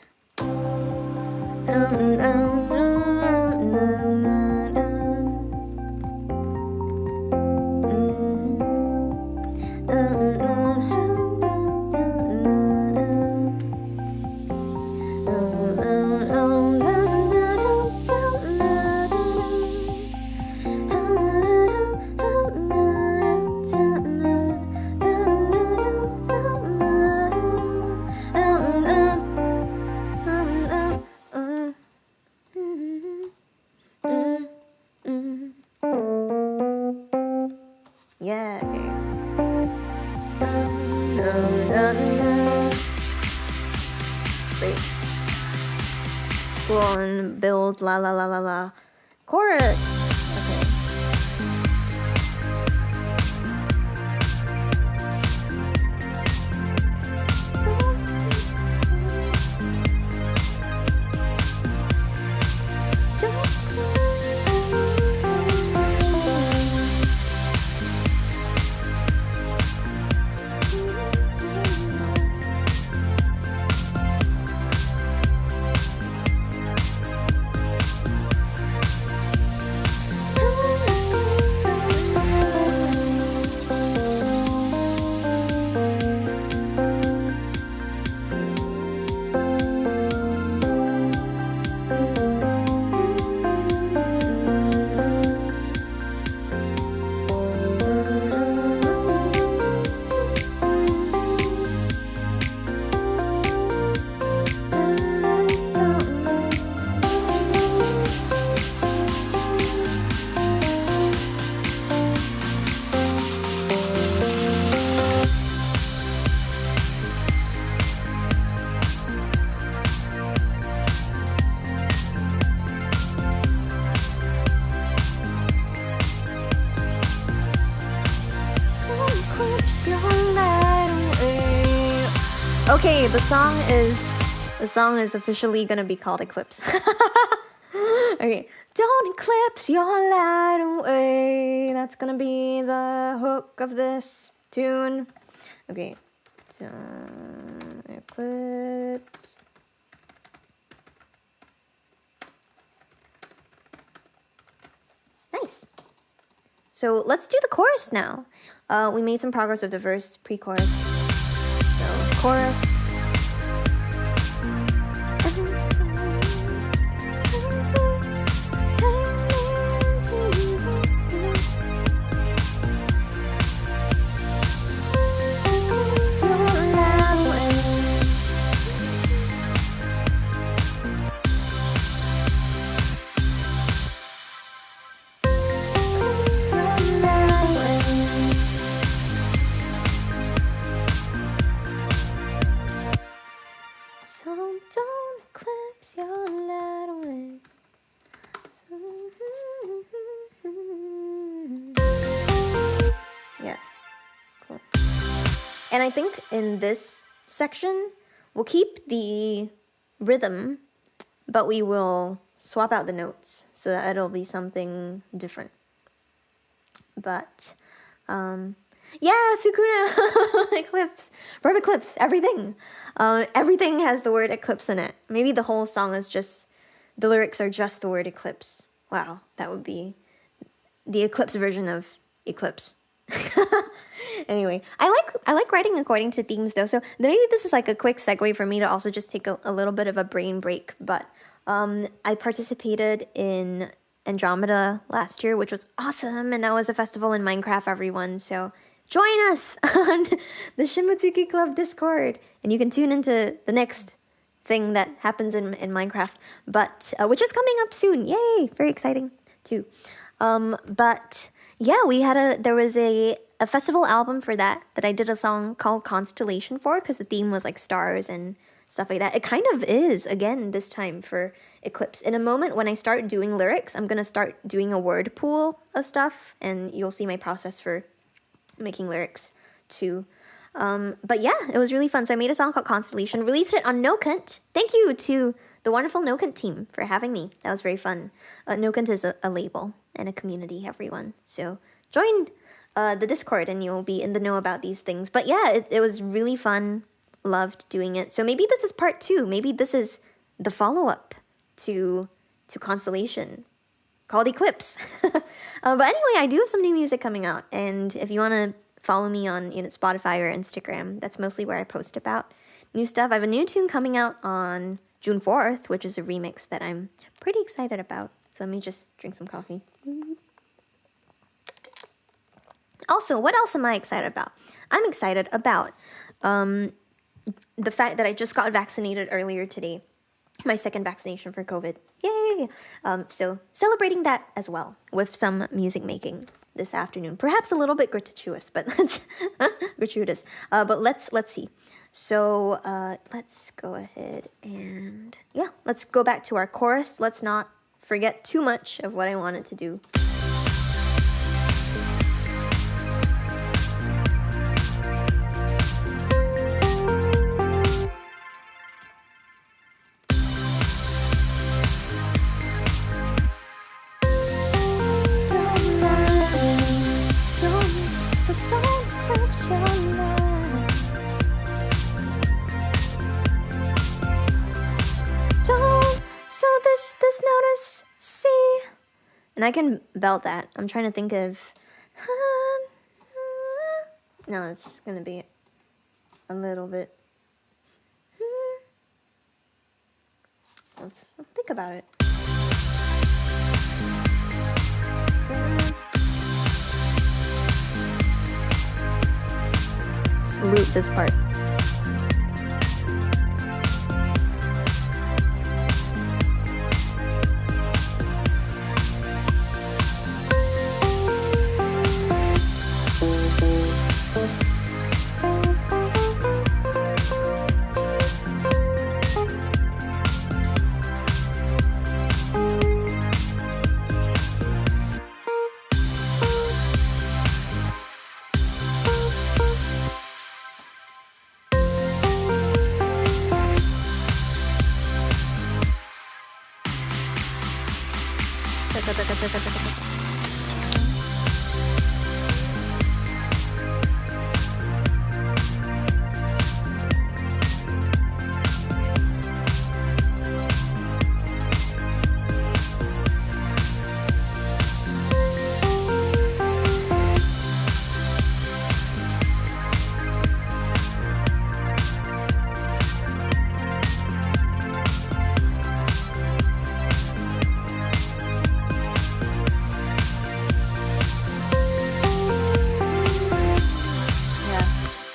[SPEAKER 1] Yeah, okay. Great. Go on, build, la la la la la. Chorus! Okay, the song is officially gonna be called Eclipse. Okay, don't eclipse your light away. That's gonna be the hook of this tune. Okay, so Eclipse. Nice. So let's do the chorus now. We made some progress with the verse, pre-chorus. So chorus. Don't eclipse your light away. Yeah, cool. And I think in this section, we'll keep the rhythm, but we will swap out the notes so that it'll be something different. But, yeah, Sukuna, eclipse, verb eclipse, everything. Everything has the word eclipse in it. Maybe the whole song is just, the lyrics are just the word eclipse. Wow, that would be the eclipse version of Eclipse. Anyway, I like writing according to themes though, so maybe this is like a quick segue for me to also just take a little bit of a brain break. But I participated in Andromeda last year, which was awesome, and that was a festival in Minecraft, everyone. So join us on the Shimotsuki Club Discord, and you can tune into the next thing that happens in Minecraft, but which is coming up soon. Yay! Very exciting too. But yeah, there was a festival album for that I did a song called Constellation for, because the theme was like stars and stuff like that. It kind of is again this time for Eclipse. In a moment when I start doing lyrics, I'm gonna start doing a word pool of stuff, and you'll see my process for making lyrics too. But yeah, it was really fun. So I made a song called Constellation, released it on NoCunt. Thank you to the wonderful 𝗏𝗏𝗡 team for having me. That was very fun. 𝗏𝗏𝗡 is a label and a community, everyone. So join the Discord and you'll be in the know about these things. But yeah, it was really fun. Loved doing it. So maybe this is part 2. Maybe this is the follow-up to Constellation called ECLIPSE. But anyway, I do have some new music coming out, and if you want to follow me on Spotify or Instagram, that's mostly where I post about new stuff. I have a new tune coming out on June 4th, which is a remix that I'm pretty excited about. So let me just drink some coffee. Also, what else am I excited about? I'm excited about the fact that I just got vaccinated earlier today. My second vaccination for COVID. Yay! So celebrating that as well with some music making this afternoon. Perhaps a little bit gratuitous, but gratuitous. But let's see. So let's go ahead and yeah, let's go back to our chorus. Let's not forget too much of what I wanted to do. This note is C, and I can belt that. I'm trying to think of. No, it's gonna be a little bit. Let's think about it. Let's loop this part.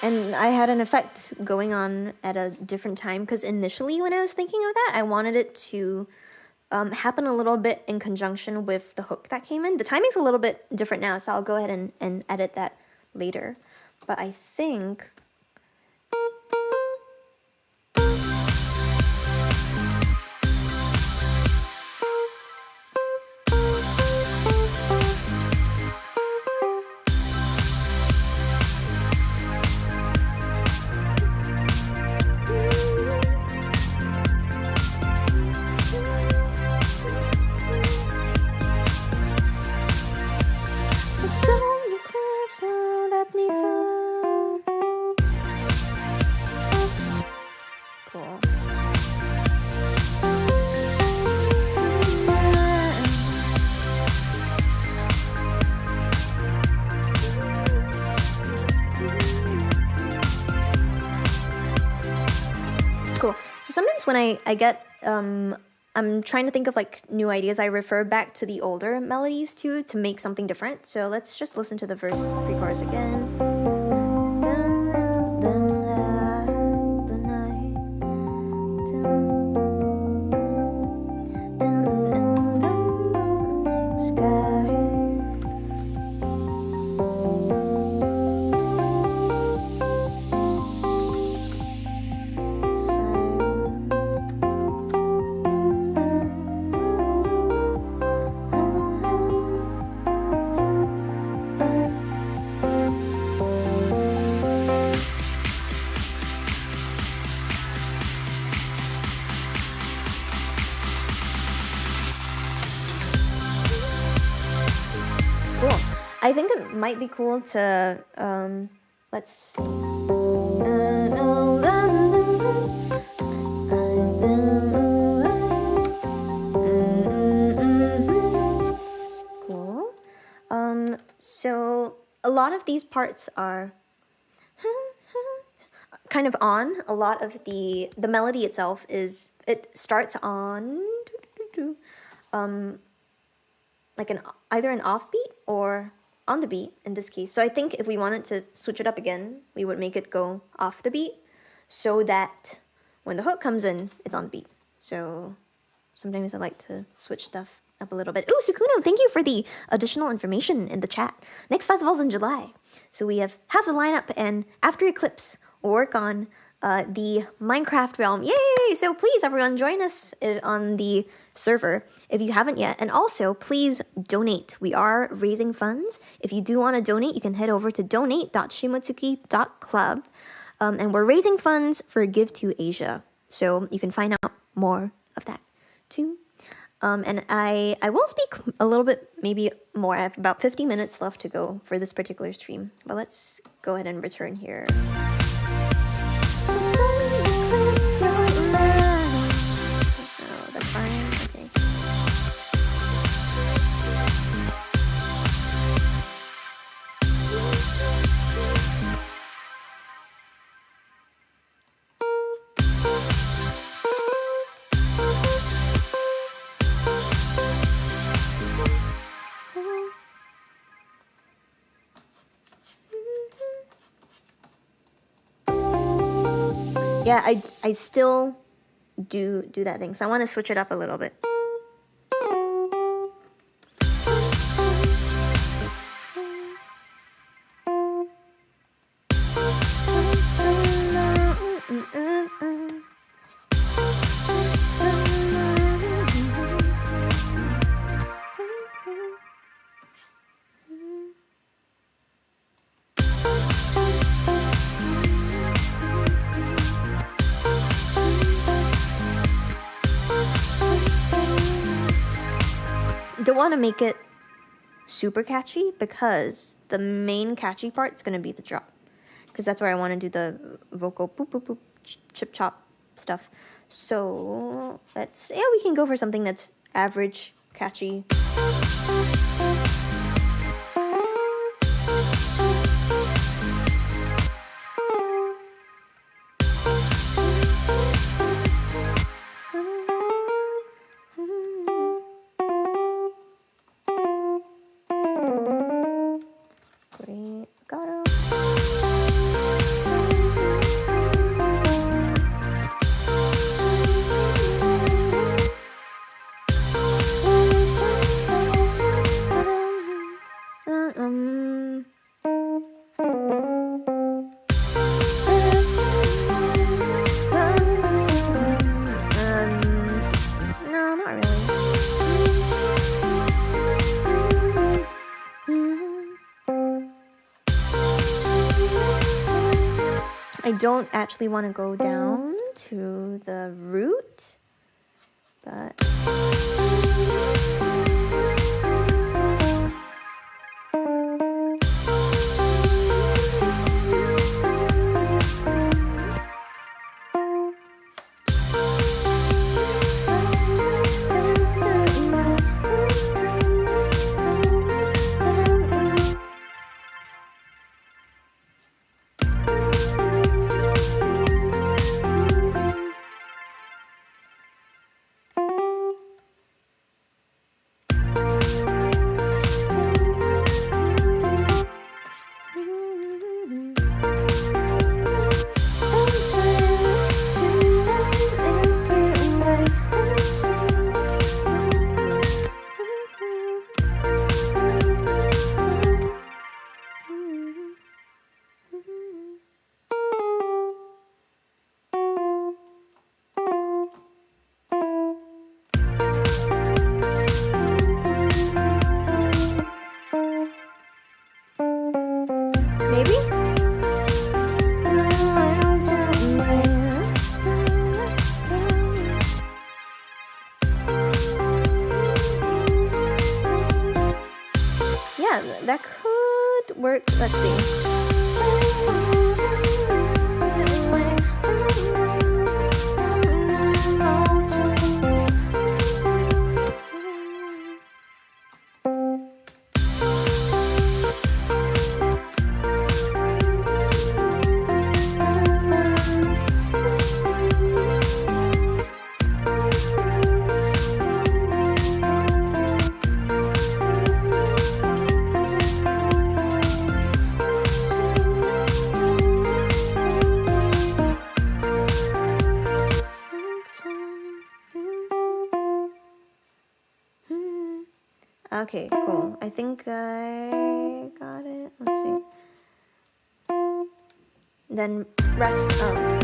[SPEAKER 1] And I had an effect going on at a different time because initially when I was thinking of that, I wanted it to happen a little bit in conjunction with the hook that came in. The timing's a little bit different now, so I'll go ahead and edit that later. But I think... Cool. So sometimes when I get, I'm trying to think of like new ideas, I refer back to the older melodies too to make something different. So let's just listen to the verse pre-chorus again. I think it might be cool to, let's see. Cool. So a lot of these parts are kind of on. A lot of the melody itself is, it starts on like either an offbeat or on the beat in this case. So I think if we wanted to switch it up again, we would make it go off the beat so that when the hook comes in, it's on beat. So sometimes I like to switch stuff up a little bit. Ooh, Sukuno, thank you for the additional information in the chat. Next festival's in July. So we have half the lineup, and after Eclipse, we'll work on the Minecraft realm. Yay! So please, everyone, join us on the server if you haven't yet. And also, please donate. We are raising funds. If you do want to donate, you can head over to donate.shimotsuki.club. And we're raising funds for 𝗙𝗢𝗟𝗟𝗢. So you can find out more of that too. And I will speak a little bit, maybe more. I have about 50 minutes left to go for this particular stream. But let's go ahead and return here. Oh, that's fine. Okay. Yeah, I still do that thing, so I want to switch it up a little bit. Don't want to make it super catchy because the main catchy part is going to be the drop, because that's where I want to do the vocal boop boop boop chip chop stuff. So let's, yeah, we can go for something that's average catchy. I don't actually want to go down to the root, but maybe? Yeah, that could let's see. Okay, cool. I think I got it. Let's see. Then rest. Oh,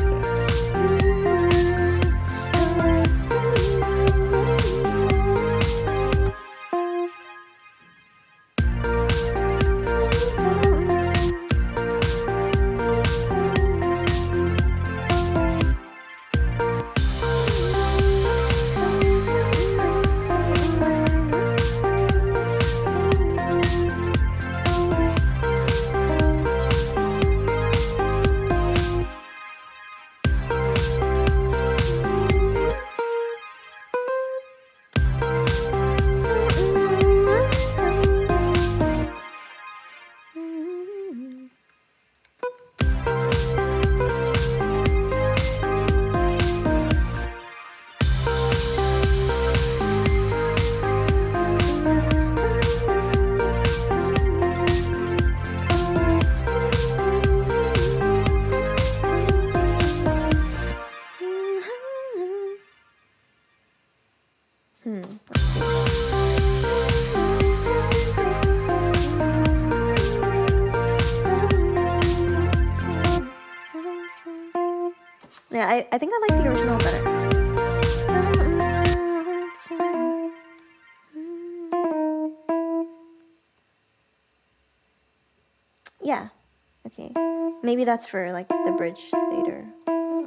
[SPEAKER 1] yeah, I think I like the original better. Yeah, okay. Maybe that's for like the bridge later.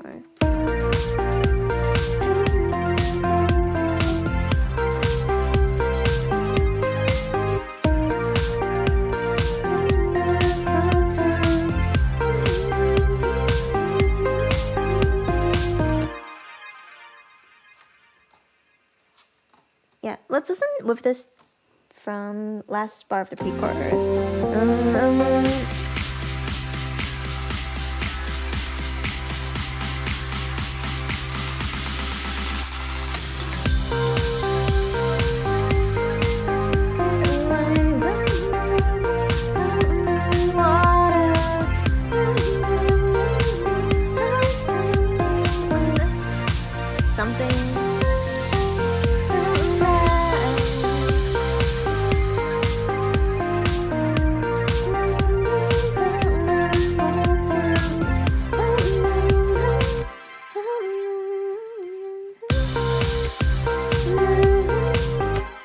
[SPEAKER 1] Or... Yeah, let's listen with this from last bar of the pre-chorus.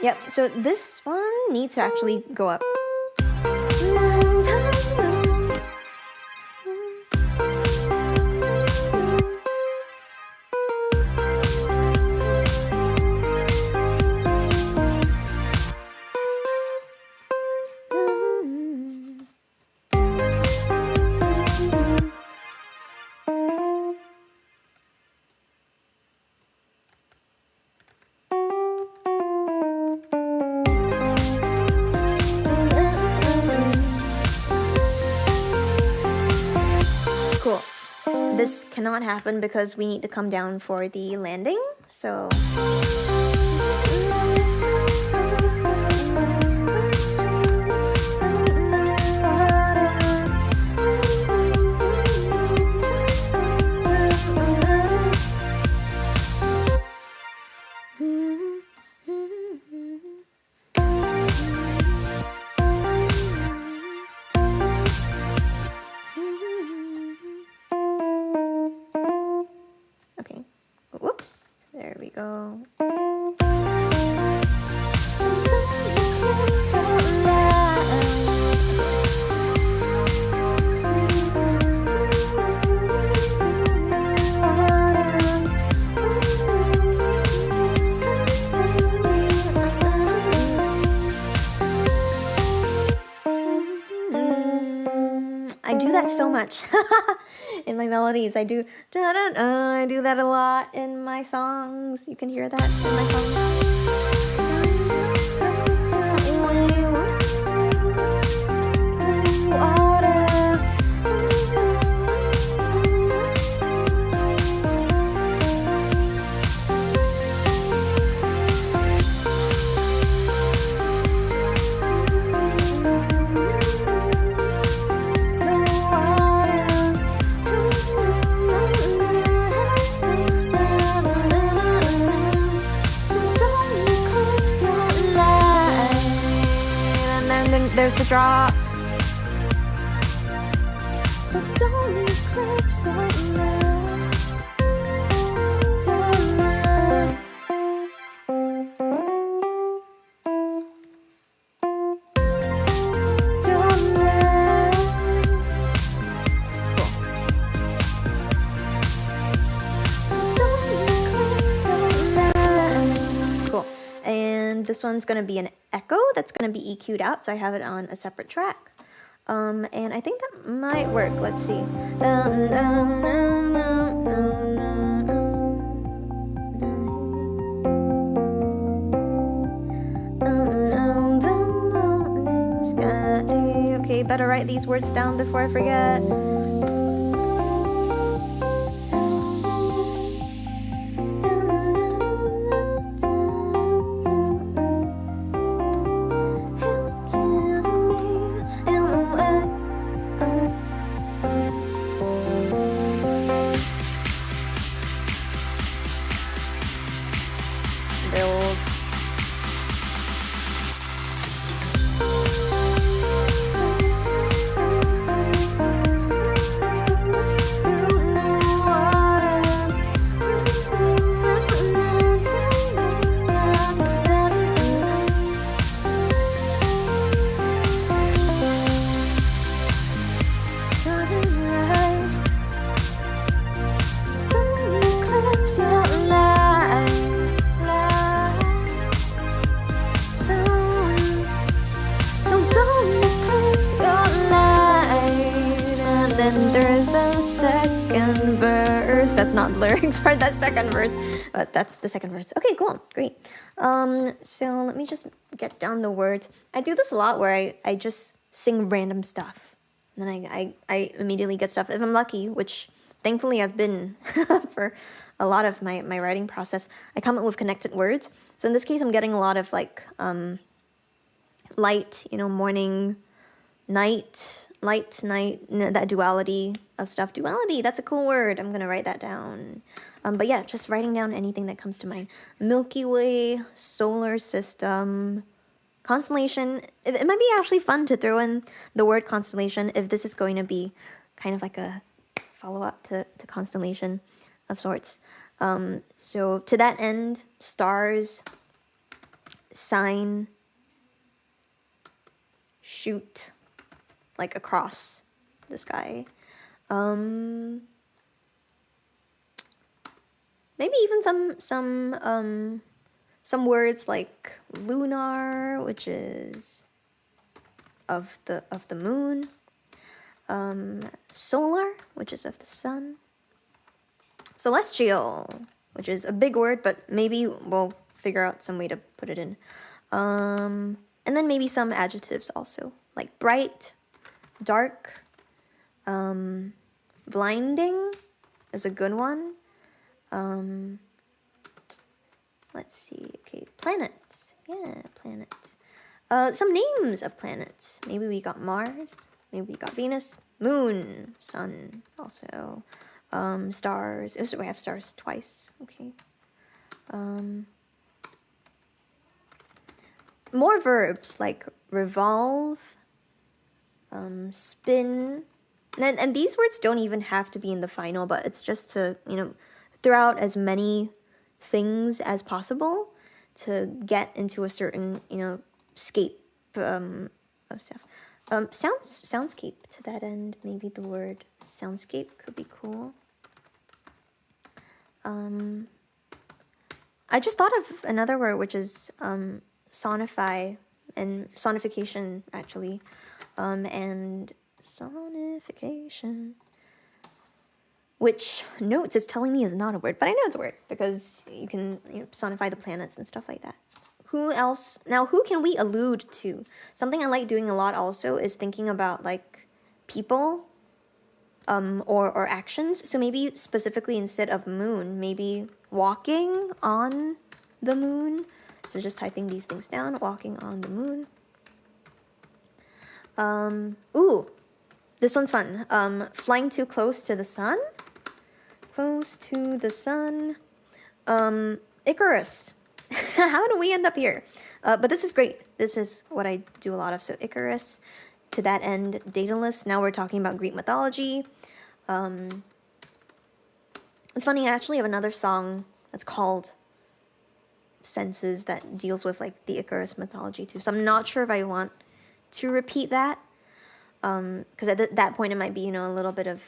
[SPEAKER 1] Yep, so this one needs to actually go up. Cool. This cannot happen because we need to come down for the landing, so... Okay. Whoops. There we go. I do that so much in my melodies. I do I do that a lot in my songs. You can hear that in my songs. There's the drop. So don't eclipse your love. Cool. And this one's gonna be an echo that's going to be EQ'd out, so I have it on a separate track. And I think that might work. Let's see. Okay, better write these words down before I forget. That's not the lyrics for that second verse, but that's the second verse. Okay, cool, great. So let me just get down the words. I do this a lot where I just sing random stuff, and then I immediately get stuff. If I'm lucky, which thankfully I've been for a lot of my writing process, I come up with connected words. So in this case, I'm getting a lot of like light, morning, night, light, night, that duality of stuff. Duality, that's a cool word. I'm gonna write that down. But yeah, just writing down anything that comes to mind. Milky Way, solar system, constellation. It might be actually fun to throw in the word constellation if this is going to be kind of like a follow-up to constellation of sorts. So to that end, stars, sign, shoot, like across the sky. Maybe even some words like lunar, which is of the moon. Solar, which is of the sun. Celestial, which is a big word, but maybe we'll figure out some way to put it in. And then maybe some adjectives also, like bright, dark, blinding is a good one. Let's see. Okay, planets. Yeah, planets. Some names of planets. Maybe we got Mars. Maybe we got Venus. Moon. Sun. Also. Stars. Oh, we have stars twice. Okay. More verbs like revolve, spin. And these words don't even have to be in the final, but it's just to, throw out as many things as possible to get into a certain, scape of stuff. Soundscape to that end. Maybe the word soundscape could be cool. I just thought of another word, which is sonify and sonification, actually. And Personification. Which notes is telling me is not a word, but I know it's a word because you can personify the planets and stuff like that. Who else? Now, who can we allude to? Something I like doing a lot also is thinking about like people or actions. So maybe specifically instead of moon, maybe walking on the moon. So just typing these things down, walking on the moon. Ooh, this one's fun. Flying too close to the sun. Close to the sun. Icarus. How do we end up here? But this is great. This is what I do a lot of. So Icarus, to that end, Daedalus. Now we're talking about Greek mythology. It's funny, I actually have another song that's called Senses that deals with like the Icarus mythology too. So I'm not sure if I want to repeat that. Because at that point it might be, a little bit of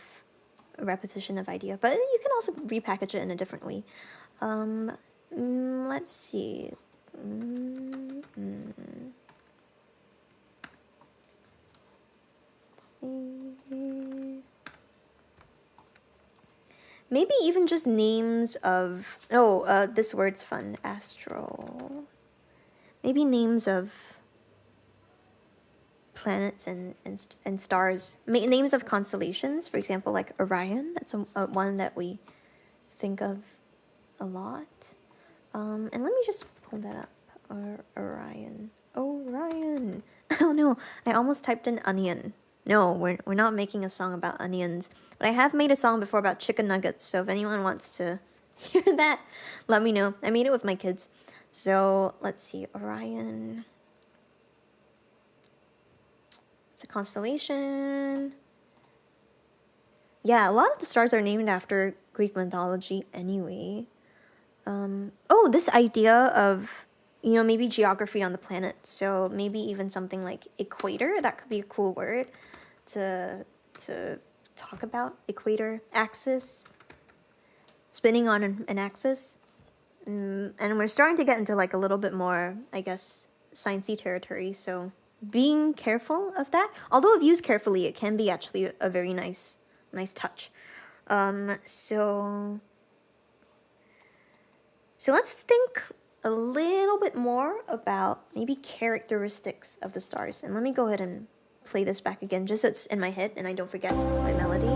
[SPEAKER 1] a repetition of idea. But you can also repackage it in a different way. Let's see. Let's see. Maybe even just names of... this word's fun. Astral. Maybe names of planets and stars. Names of constellations. For example, like Orion. That's one that we think of a lot. And let me just pull that up. Orion. Orion. Oh no, I almost typed in onion. No, we're not making a song about onions. But I have made a song before about chicken nuggets, so if anyone wants to hear that, let me know. I made it with my kids. So, let's see, Orion. It's a constellation. Yeah, a lot of the stars are named after Greek mythology anyway. This idea of, maybe geography on the planet. So maybe even something like equator. That could be a cool word to talk about. Equator, axis, spinning on an axis. And we're starting to get into like a little bit more, I guess, sciencey territory. So being careful of that. Although if used carefully, it can be actually a very nice touch. So let's think a little bit more about maybe characteristics of the stars. And let me go ahead and play this back again, just so it's in my head and I don't forget my melody.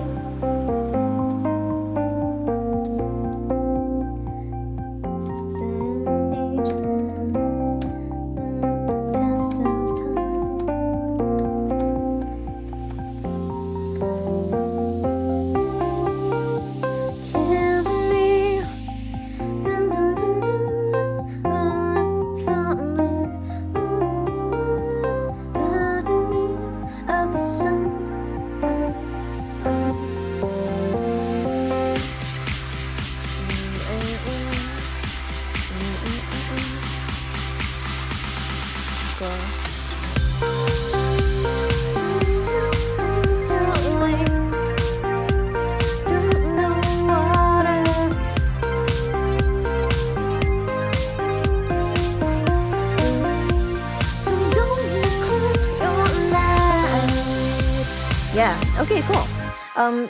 [SPEAKER 1] Yeah, okay, cool.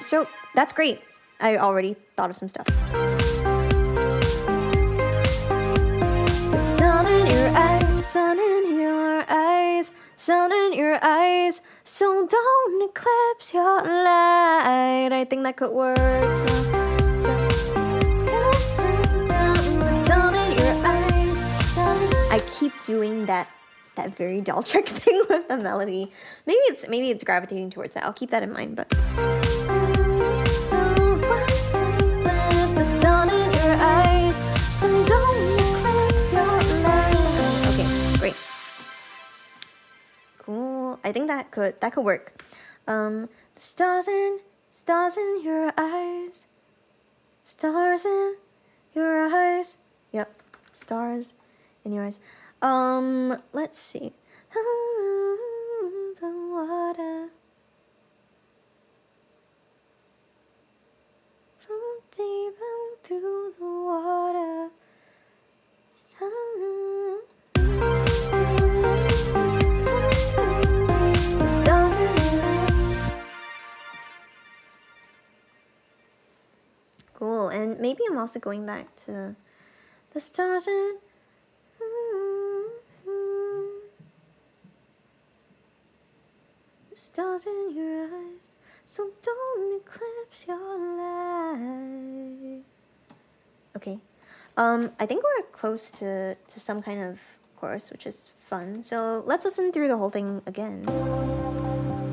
[SPEAKER 1] So that's great. I already thought of some stuff. Sun in your eyes, sun in your eyes, sun in your eyes, so don't eclipse your light. I think that could work. Sun in your eyes. I keep doing that very dolltr thing with the melody. Maybe it's gravitating towards that. I'll keep that in mind, but the sun in your eyes, so don't eclipse your light. Okay, great. Cool. I think that could work. Stars in your eyes. Stars in your eyes. Yep. Stars in your eyes. Let's see. The water from deep through the water. maybe I'm also going back to the stars and stars in your eyes, so don't eclipse your light. Okay, I think we're close to some kind of chorus, which is fun. So let's listen through the whole thing again.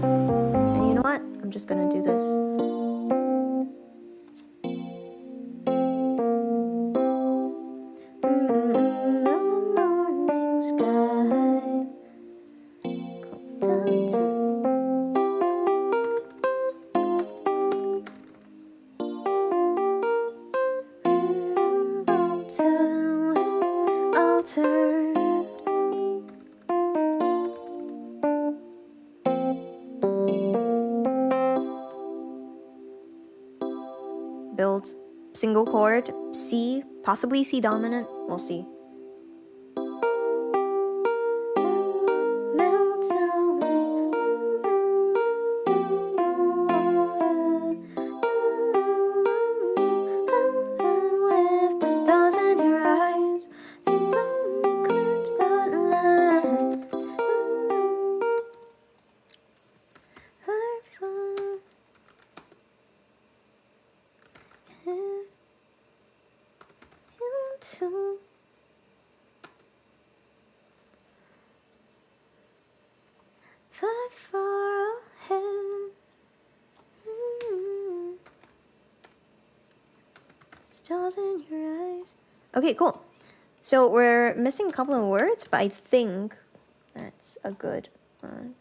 [SPEAKER 1] And you know what? I'm just gonna do this. Build single chord, C, possibly C dominant, we'll see. Stars in your eyes. Okay, cool. So we're missing a couple of words, but I think that's a good one.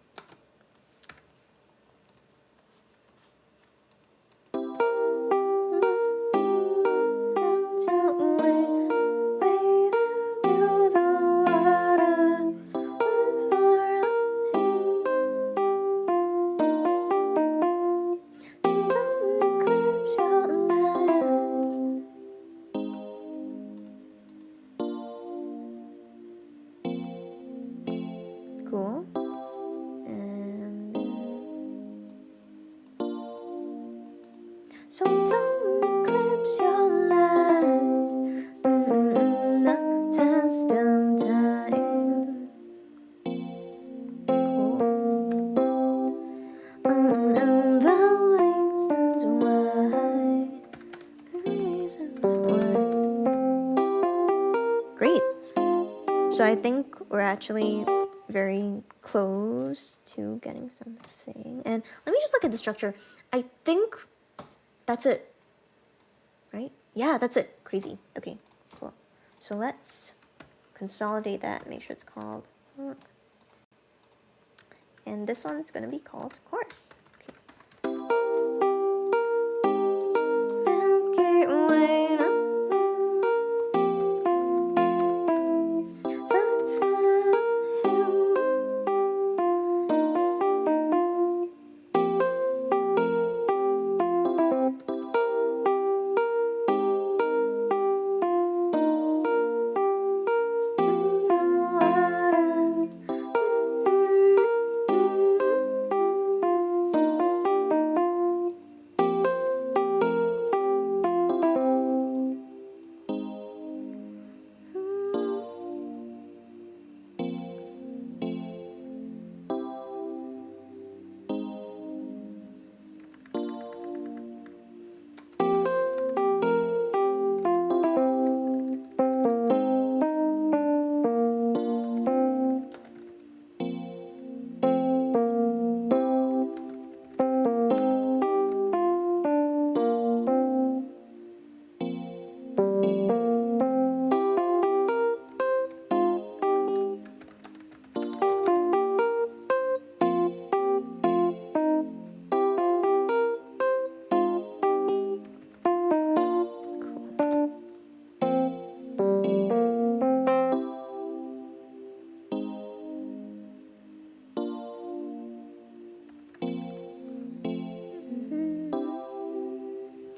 [SPEAKER 1] Cool. And so don't eclipse your light. The test of time. Cool. And the reasons why. Great. So I think we're actually very close to getting something. And let me just look at the structure. I think that's it, right? Yeah, that's it. Crazy. Okay, cool. So let's consolidate that, make sure it's called hook. And this one's going to be called chorus.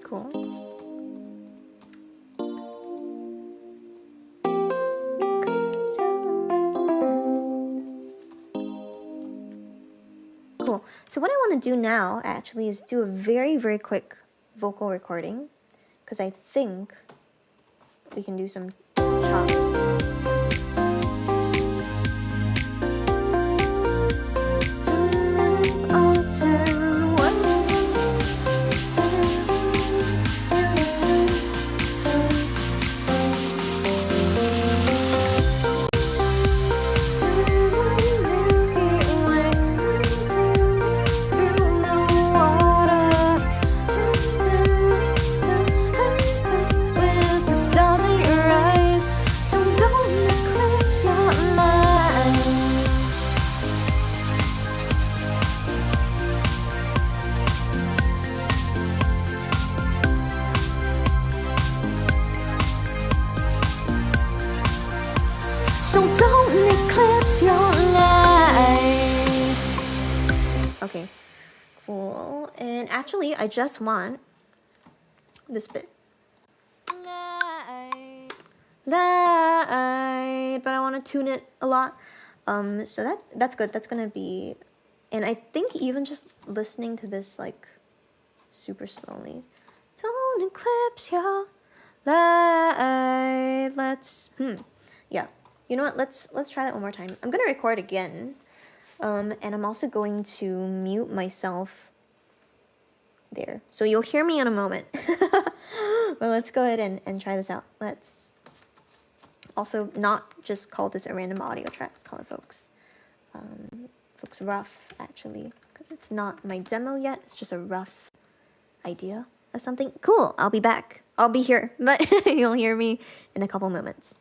[SPEAKER 1] Cool. Cool. So what I want to do now actually is do a very, very quick vocal recording, because I think we can do some chops. So don't eclipse your light. Okay, cool. And actually, I just want this bit. Light, but I want to tune it a lot. So that's good. That's gonna be, and I think even just listening to this like super slowly. Don't eclipse your light. Yeah. You know what? Let's try that one more time. I'm gonna record again, and I'm also going to mute myself there, so you'll hear me in a moment. But let's go ahead and try this out. Let's also not just call this a random audio track. Let's call it folks rough, actually, because it's not my demo yet. It's just a rough idea of something. Cool. I'll be back. I'll be here, but you'll hear me in a couple moments.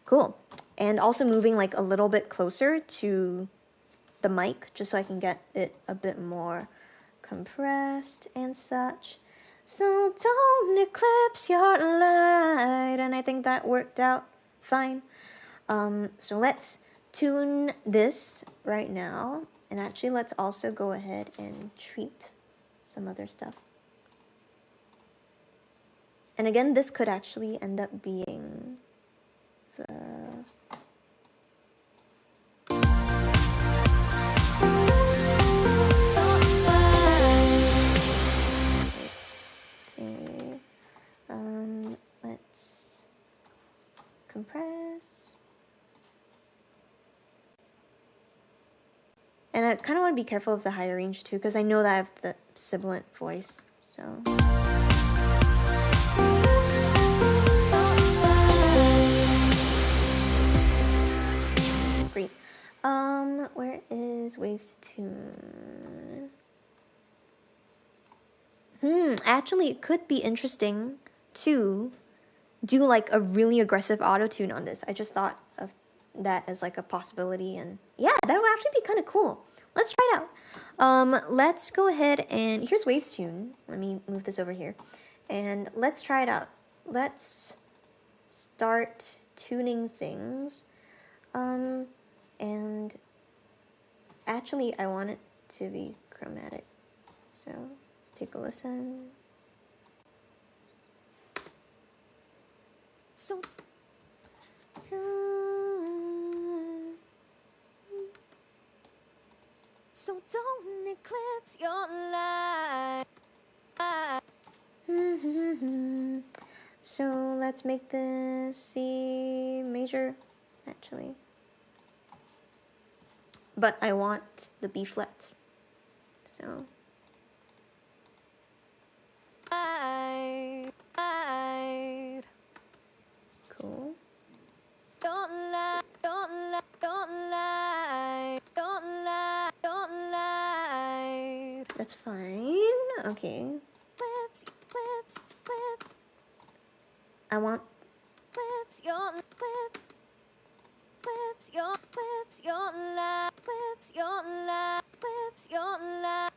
[SPEAKER 1] Cool. And also moving like a little bit closer to the mic, just so I can get it a bit more compressed and such. So don't eclipse your light. And I think that worked out fine. So let's tune this right now. And actually, let's also go ahead and treat some other stuff. And again, this could actually end up being the... Okay, let's compress. And I kind of want to be careful of the higher range too, because I know that I have the sibilant voice, so... Great. Where is Waves Tune? Actually, it could be interesting to do like a really aggressive auto tune on this. I just thought of that as like a possibility, and yeah, that would actually be kind of cool. Let's try it out. Let's go ahead and here's Waves Tune. Let me move this over here, and let's try it out. Let's start tuning things. And actually, I want it to be chromatic. So let's take a listen. So don't eclipse your light. So let's make this C major, actually. But I want the B flat. So cool. Don't lie. That's fine. Okay. Clips. I want clips your clips. Clips your light. Clips your light. Clips your light.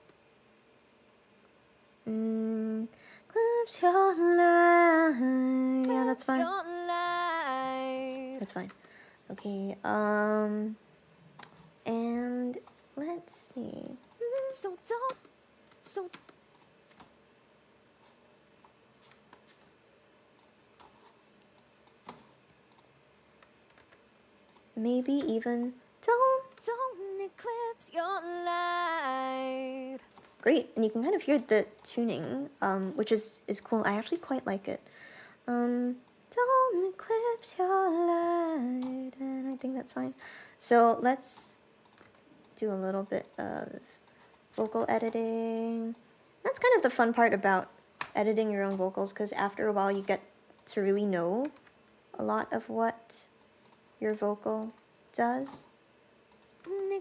[SPEAKER 1] Clips your light. Yeah, that's fine. That's fine. Okay. And Maybe even don't
[SPEAKER 2] eclipse your light.
[SPEAKER 1] Great, and you can kind of hear the tuning, which is cool. I actually quite like it. Don't eclipse your light, and I think that's fine. So let's do a little bit of vocal editing. That's kind of the fun part about editing your own vocals, because after a while you get to really know a lot of what your vocal does.
[SPEAKER 2] Don't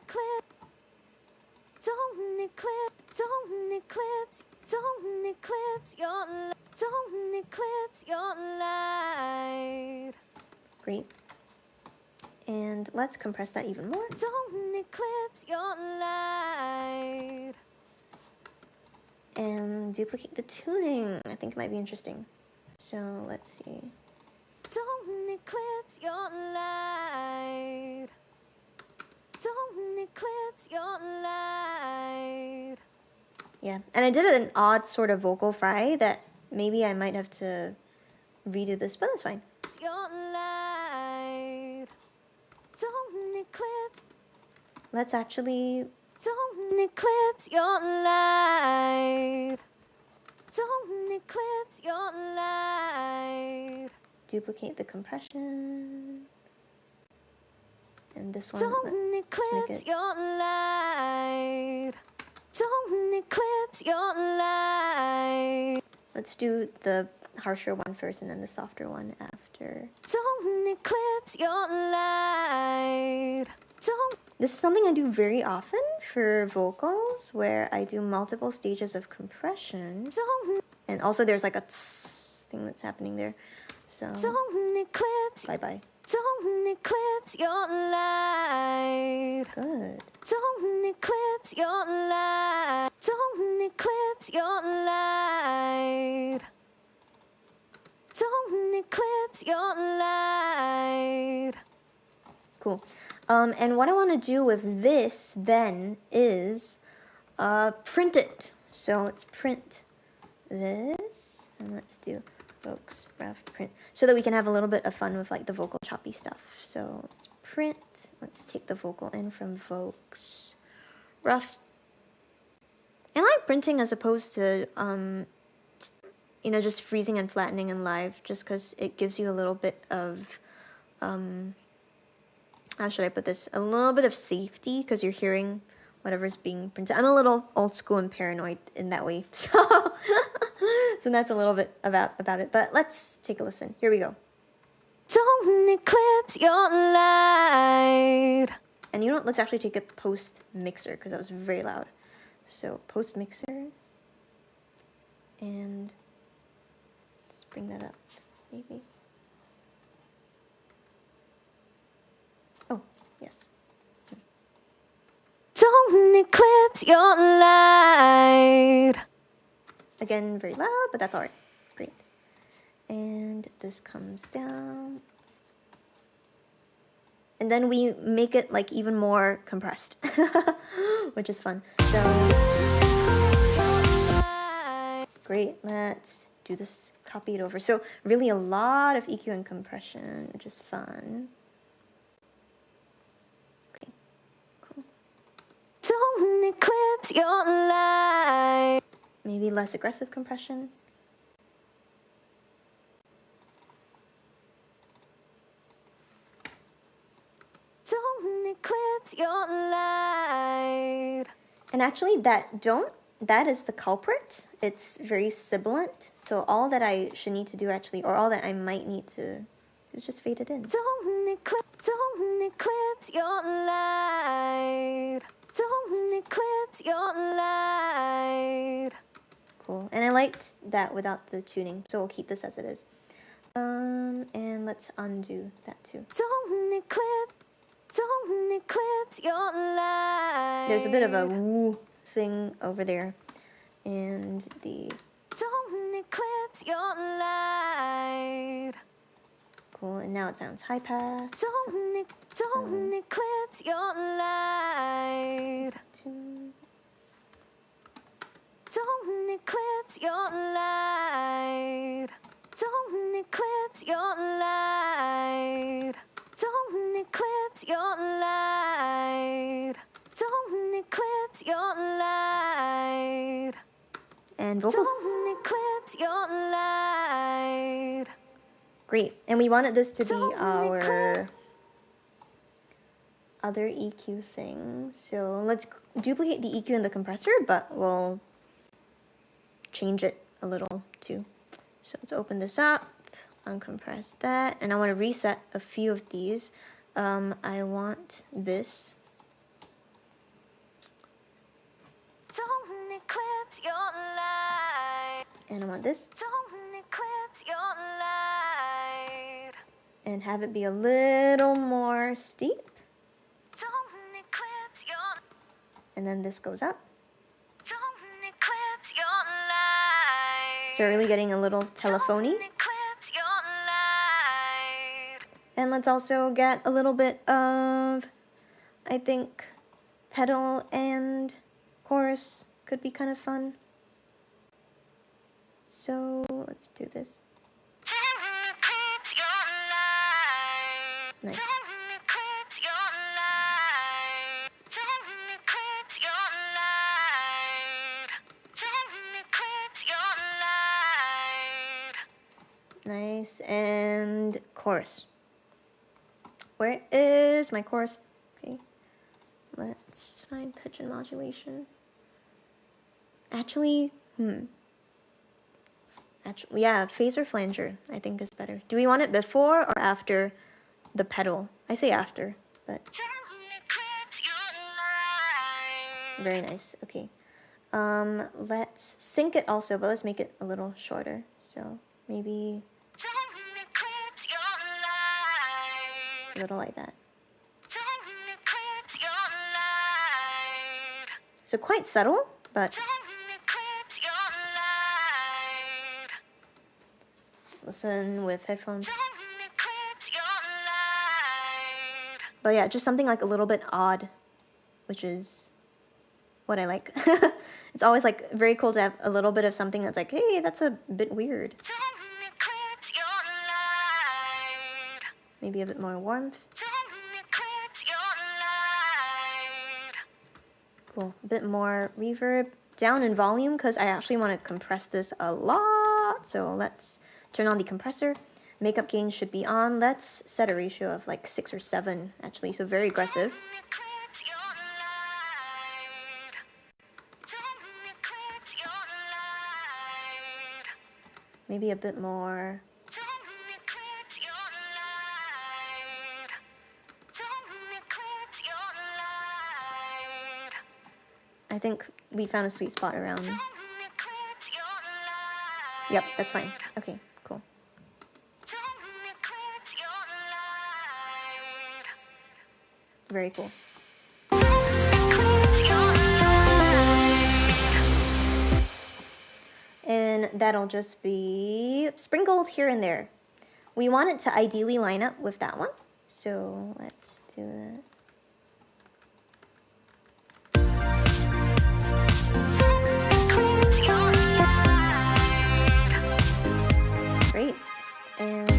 [SPEAKER 2] eclipse your light.
[SPEAKER 1] Great. And let's compress that even more.
[SPEAKER 2] Don't eclipse your light.
[SPEAKER 1] And duplicate the tuning. I think it might be interesting. So let's see.
[SPEAKER 2] Don't eclipse your light. Don't eclipse your light.
[SPEAKER 1] Yeah, and I did an odd sort of vocal fry that maybe I might have to redo this, but that's fine.
[SPEAKER 2] Your light. Don't eclipse.
[SPEAKER 1] Let's actually...
[SPEAKER 2] Don't eclipse your light. Don't eclipse your light.
[SPEAKER 1] duplicate the compression. And this one,
[SPEAKER 2] don't eclipse your light. Don't eclipse your light.
[SPEAKER 1] Let's do the harsher one first and then the softer one after.
[SPEAKER 2] Don't eclipse your light. Don't.
[SPEAKER 1] This is something I do very often for vocals, where I do multiple stages of compression.
[SPEAKER 2] Don't.
[SPEAKER 1] And also there's like a tss thing that's happening there. So
[SPEAKER 2] don't eclipse.
[SPEAKER 1] bye-bye.
[SPEAKER 2] Don't eclipse your light.
[SPEAKER 1] Good.
[SPEAKER 2] Don't eclipse your light. Don't eclipse your light. Don't eclipse your light.
[SPEAKER 1] Cool. And what I want to do with this then is print it. So let's print this, and let's do Vocks rough print, so that we can have a little bit of fun with like the vocal choppy stuff. So let's print. Let's take the vocal in from Vocks rough. And I like printing as opposed to you know, just freezing and flattening in live, just because it gives you a little bit of how should I put this? A little bit of safety, because you're hearing whatever's being printed. I'm a little old school and paranoid in that way, so so that's a little bit about it. But let's take a listen. Here we go.
[SPEAKER 2] Don't eclipse your light.
[SPEAKER 1] And you know what? Let's actually take a post mixer, because that was very loud. So post mixer, and let's bring that up, maybe. Oh, yes.
[SPEAKER 2] Don't eclipse your light.
[SPEAKER 1] Again, very loud, but that's all right. Great. And this comes down. And then we make it like even more compressed, which is fun. So, great. Let's do this, copy it over. So really a lot of EQ and compression, which is fun. Okay, cool.
[SPEAKER 2] Don't eclipse your light.
[SPEAKER 1] Maybe less aggressive compression.
[SPEAKER 2] Don't eclipse your light.
[SPEAKER 1] And actually that is the culprit. It's very sibilant. So all that I should need to do actually, or all that I might need to do, is just fade it in.
[SPEAKER 2] Don't eclipse your light. Don't eclipse your light.
[SPEAKER 1] Cool. And I liked that without the tuning, so we'll keep this as it is. And let's undo that too.
[SPEAKER 2] Don't eclipse your light.
[SPEAKER 1] There's a bit of a woo thing over there. And the...
[SPEAKER 2] Don't eclipse your light.
[SPEAKER 1] Cool, and now it sounds high pass.
[SPEAKER 2] Don't eclipse your light. eclipse your light. Don't eclipse your light. Don't eclipse your light. Don't eclipse your light.
[SPEAKER 1] And vocal.
[SPEAKER 2] Don't eclipse your light.
[SPEAKER 1] Great. And we wanted this to be our other EQ thing. So let's duplicate the EQ in the compressor, but we'll change it a little too. So let's open this up, uncompress that, and I want to reset a few of these. I want this.
[SPEAKER 2] Don't eclipse your light.
[SPEAKER 1] And I want this.
[SPEAKER 2] Don't eclipse your light.
[SPEAKER 1] And have it be a little more steep.
[SPEAKER 2] Don't eclipse your.
[SPEAKER 1] And then this goes up.
[SPEAKER 2] Don't eclipse your light.
[SPEAKER 1] So we're really getting a little telephony.
[SPEAKER 2] Don't eclipse your light.
[SPEAKER 1] And let's also get a little bit of, I think, pedal and chorus could be kind of fun. So let's do this.
[SPEAKER 2] Don't eclipse your light.
[SPEAKER 1] Nice.
[SPEAKER 2] Don't eclipse your light. Don't eclipse your light. Don't eclipse your light.
[SPEAKER 1] Nice. And chorus. Where is my chorus? Okay. Let's find pitch and modulation. Actually, yeah, phaser flanger I think is better. Do we want it before or after the pedal? I say after, but very nice. Okay. Let's sync it also, but let's make it a little shorter. So maybe a little like that. So quite subtle, but listen with headphones. But yeah, just something like a little bit odd, which is what I like. It's always like very cool to have a little bit of something that's like, hey, that's a bit weird. Maybe a bit more warmth. Cool. A bit more reverb. Down in volume because I actually want to compress this a lot. So let's turn on the compressor. Makeup gain should be on. Let's set a ratio of like 6 or 7 actually. So very aggressive. Maybe a bit more. I think we found a sweet spot around. Yep, that's fine. Okay, cool. Very cool. And that'll just be sprinkled here and there. We want it to ideally line up with that one. So let's do that. Great. And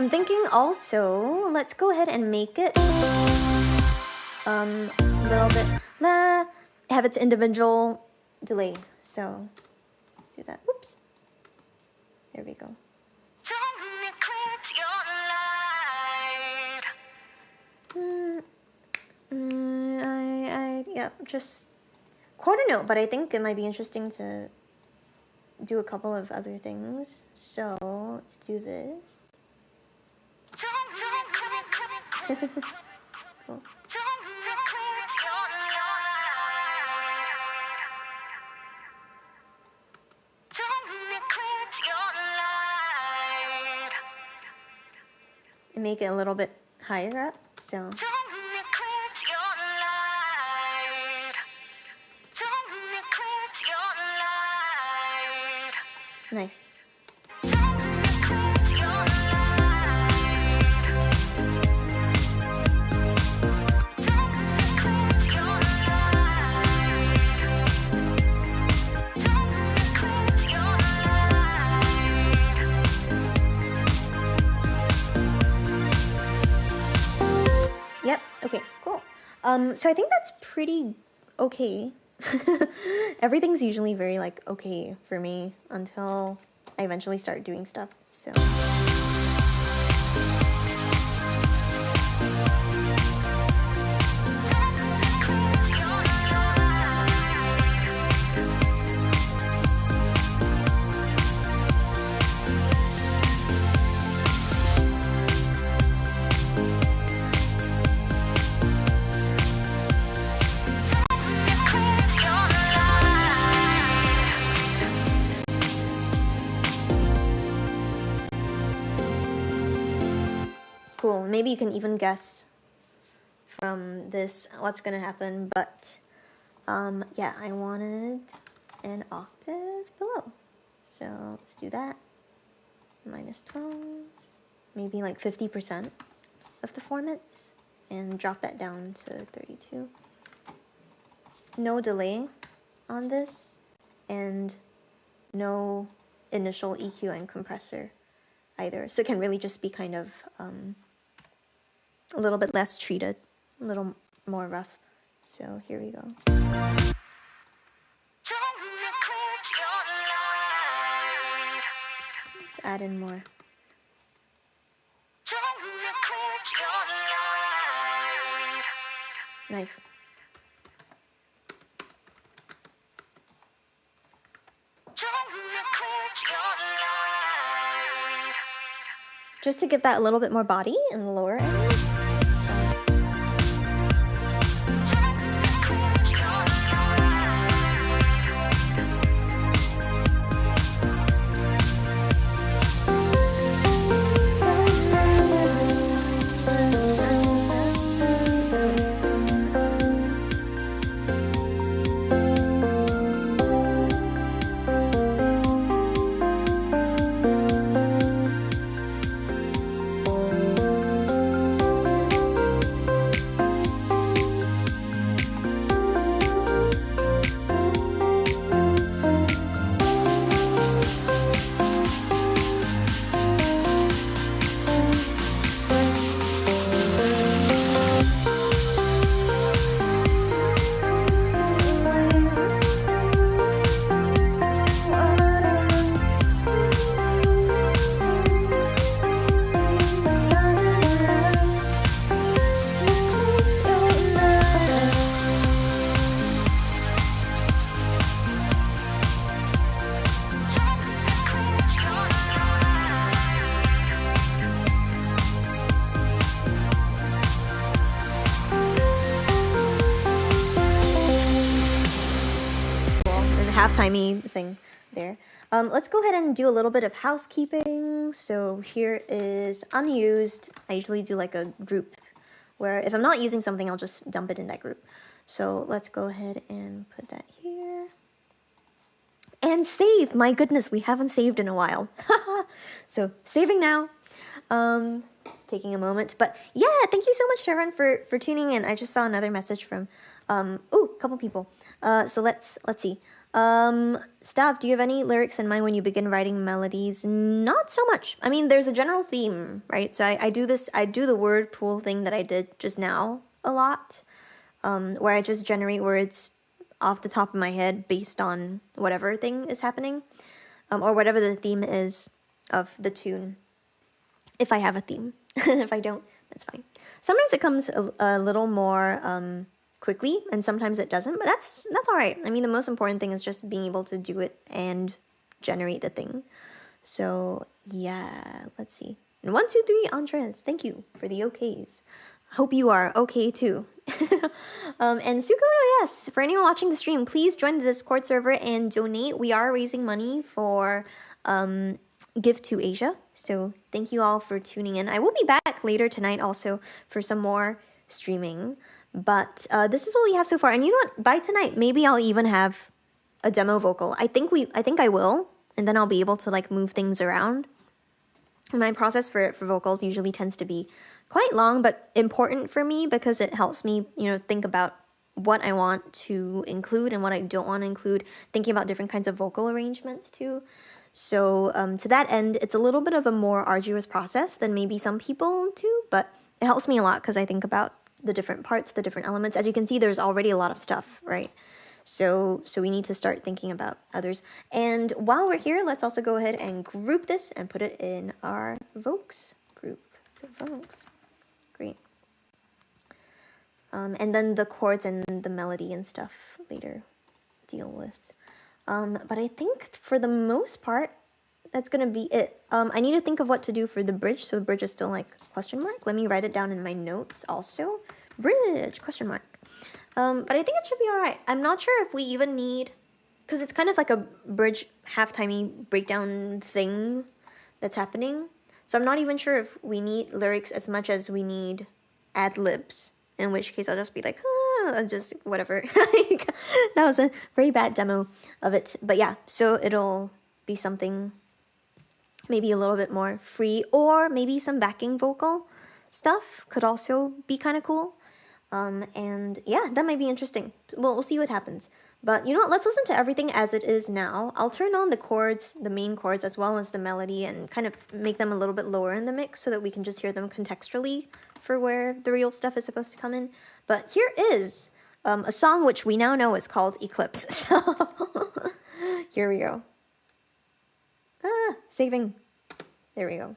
[SPEAKER 1] I'm thinking also, let's go ahead and make it a little bit, have its individual delay. So let's do that. Oops. There we go. Yeah, just quarter note, but I think it might be interesting to do a couple of other things. So let's do this. Cool. and make it a little bit higher up. So
[SPEAKER 2] Don't eclipse your light. Don't eclipse your light.
[SPEAKER 1] nice.
[SPEAKER 2] Don't eclipse your light. Don't eclipse your light. Don't eclipse your light.
[SPEAKER 1] Yep. Okay. Cool. So I think that's pretty okay. Everything's usually very like okay for me until I eventually start doing stuff. So.
[SPEAKER 2] Eclipse your light. Eclipse your light.
[SPEAKER 1] Cool. Maybe you can even guess from this what's gonna happen, but yeah, I wanted an octave below. So let's do that. -12, maybe like 50% of the formats, and drop that down to 32. No delay on this, and no initial EQ and compressor either. So it can really just be kind of a little bit less treated, a little more rough. So here we go.
[SPEAKER 2] Don't eclipse your light.
[SPEAKER 1] Let's add in more.
[SPEAKER 2] Don't eclipse your light.
[SPEAKER 1] Nice.
[SPEAKER 2] Don't eclipse your light.
[SPEAKER 1] Just to give that a little bit more body in the lower end.
[SPEAKER 2] Don't eclipse your light.
[SPEAKER 1] half-timey thing there. Let's go ahead and do a little bit of housekeeping. So here is unused. I usually do like a group where if I'm not using something, I'll just dump it in that group. So let's go ahead and put that here. And save! My goodness, we haven't saved in a while. So saving now. Taking a moment. But yeah, thank you so much, Sharon, for tuning in. I just saw another message from a couple people. So let's see. Stav, do you have any lyrics in mind when you begin writing melodies? Not so much. I mean, there's a general theme, right? So I do the word pool thing that I did just now a lot, where I just generate words off the top of my head based on whatever thing is happening, or whatever the theme is of the tune. If I have a theme. If I don't, that's fine. Sometimes it comes a little more quickly, and sometimes it doesn't, but that's all right. I mean, the most important thing is just being able to do it and generate the thing. So yeah, let's see. And 1, 2, 3, Andres, thank you for the okays. Hope you are okay too. And Sukono, yes, for anyone watching the stream, please join the Discord server and donate. We are raising money for 𝗙𝗢𝗟𝗟𝗢𝗪. So Thank you all for tuning in. I will be back later tonight also for some more streaming. But this is what we have so far. And you know what? By tonight, maybe I'll even have a demo vocal. I think I will. And then I'll be able to like move things around. My process for vocals usually tends to be quite long, but important for me because it helps me, think about what I want to include and what I don't want to include, thinking about different kinds of vocal arrangements too. So to that end, it's a little bit of a more arduous process than maybe some people do, but it helps me a lot because I think about the different parts, the different elements. As you can see, there's already a lot of stuff, right? So we need to start thinking about others. And while we're here, let's also go ahead and group this and put it in our Vocals group. So Vocals, great. And then the chords and the melody and stuff later deal with. But I think for the most part, that's going to be it. I need to think of what to do for the bridge. So the bridge is still like question mark. Let me write it down in my notes also. Bridge, question mark. But I think it should be all right. I'm not sure if we even need, because it's kind of like a bridge half-timey breakdown thing that's happening. So I'm not even sure if we need lyrics as much as we need ad-libs, in which case I'll just be like, just whatever. That was a very bad demo of it. But yeah, so it'll be something maybe a little bit more free, or maybe some backing vocal stuff could also be kind of cool. And yeah, that might be interesting. Well, we'll see what happens. But you know what? Let's listen to everything as it is now. I'll turn on the chords, the main chords, as well as the melody, and kind of make them a little bit lower in the mix so that we can just hear them contextually for where the real stuff is supposed to come in. But here is a song which we now know is called ECLIPSE. So here we go. Saving. There we go.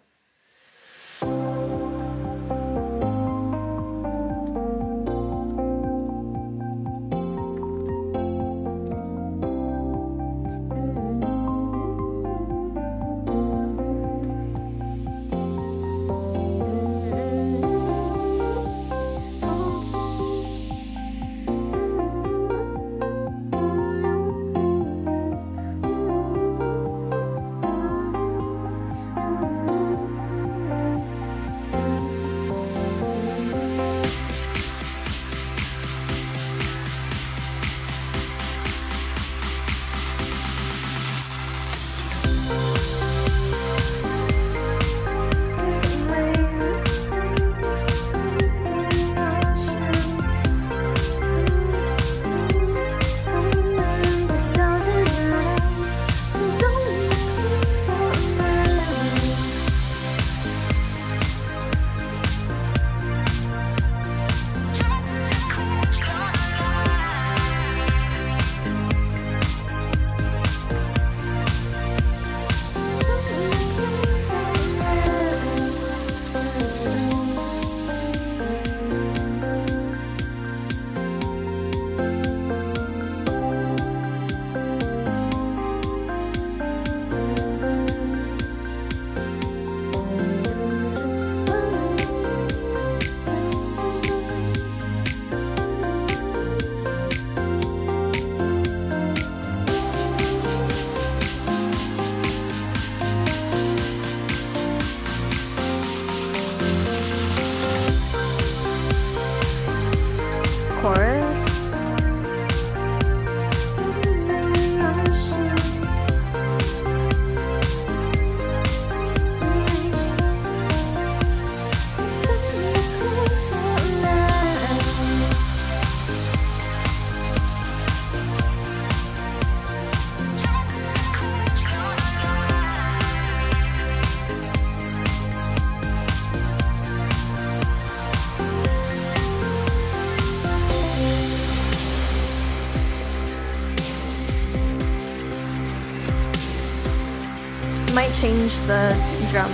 [SPEAKER 1] Might change the drums.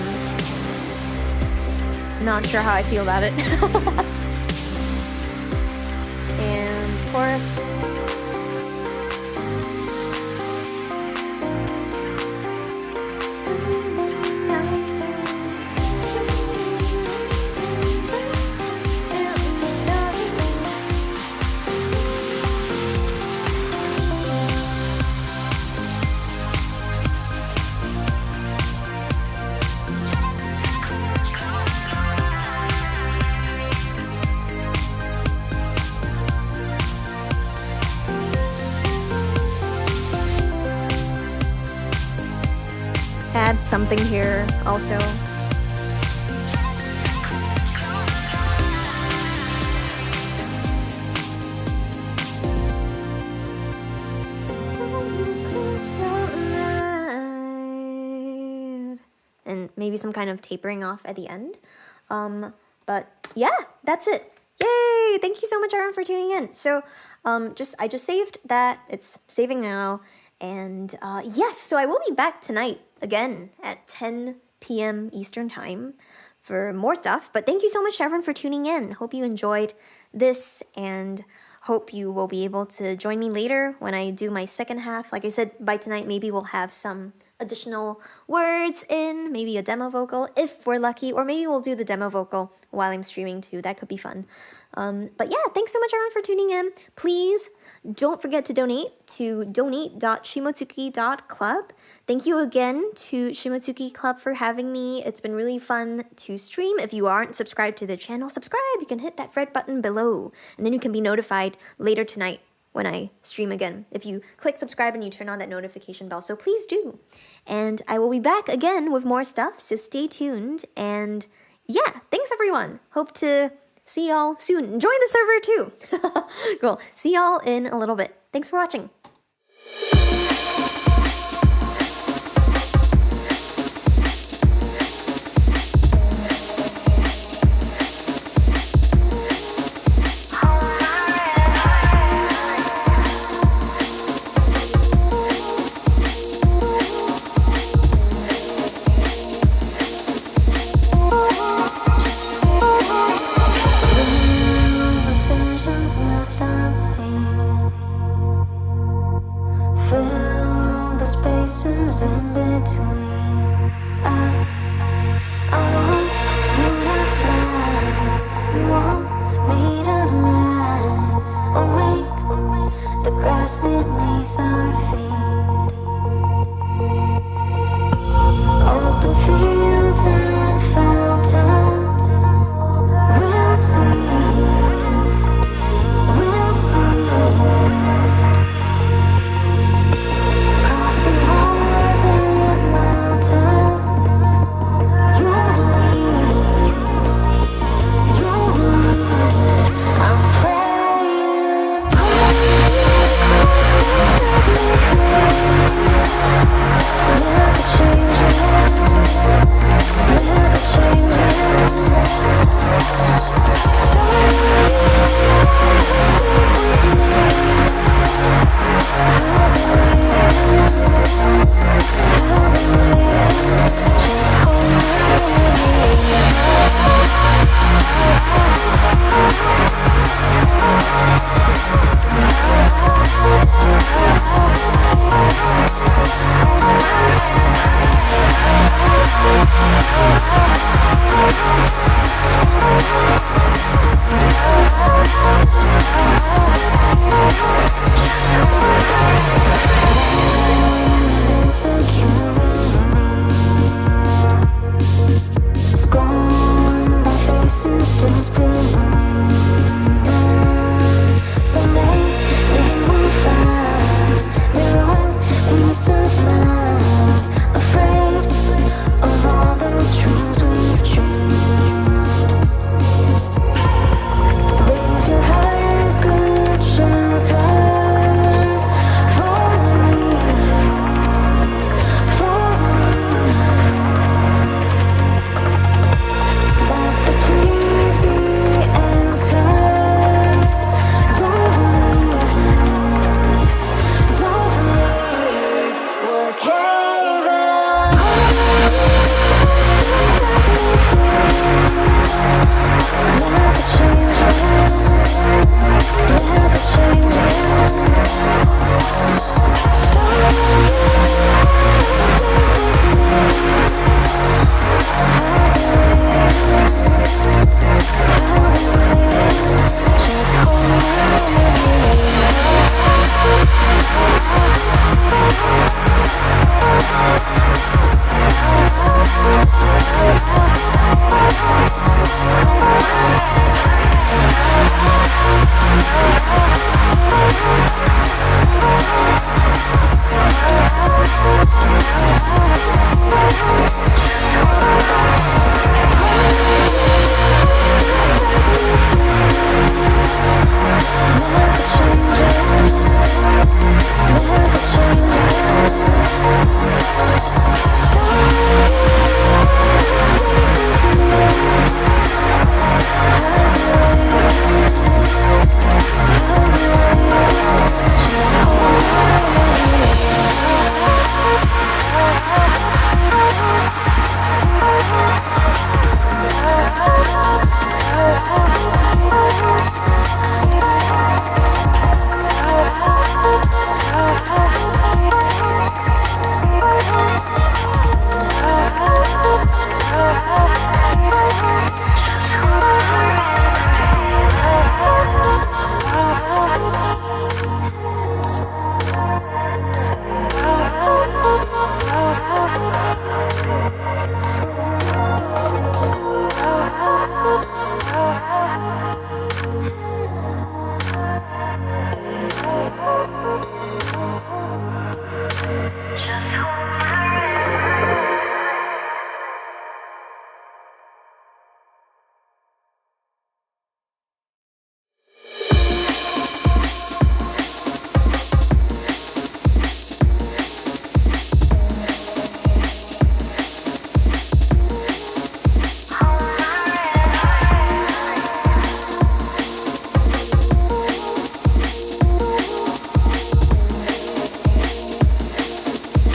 [SPEAKER 1] Not sure how I feel about it. And chorus. something here also. And maybe some kind of tapering off at the end. But yeah, that's it. Yay! Thank you so much, everyone, for tuning in. So I just saved that. It's saving now. And yes, so I will be back tonight again at 10 p.m. Eastern Time for more stuff. But thank you so much, everyone, for tuning in. Hope you enjoyed this, and hope you will be able to join me later when I do my second half. Like I said, by tonight, maybe we'll have some additional words in, maybe a demo vocal if we're lucky, or maybe we'll do the demo vocal while I'm streaming too. That could be fun. But yeah, thanks so much, everyone, for tuning in. Please don't forget to donate to donate.𝗔𝗕𝗢𝗓.club. Thank you again to 𝗔𝗕𝗢𝗓 Club for having me. It's been really fun to stream. If you aren't subscribed to the channel, subscribe. You can hit that red button below, and then you can be notified later tonight when I stream again, if you click subscribe and you turn on that notification bell. So please do. And I will be back again with more stuff, so stay tuned. And yeah, thanks, everyone. Hope to see y'all soon. Join the server too. Cool. See y'all in a little bit. Thanks for watching.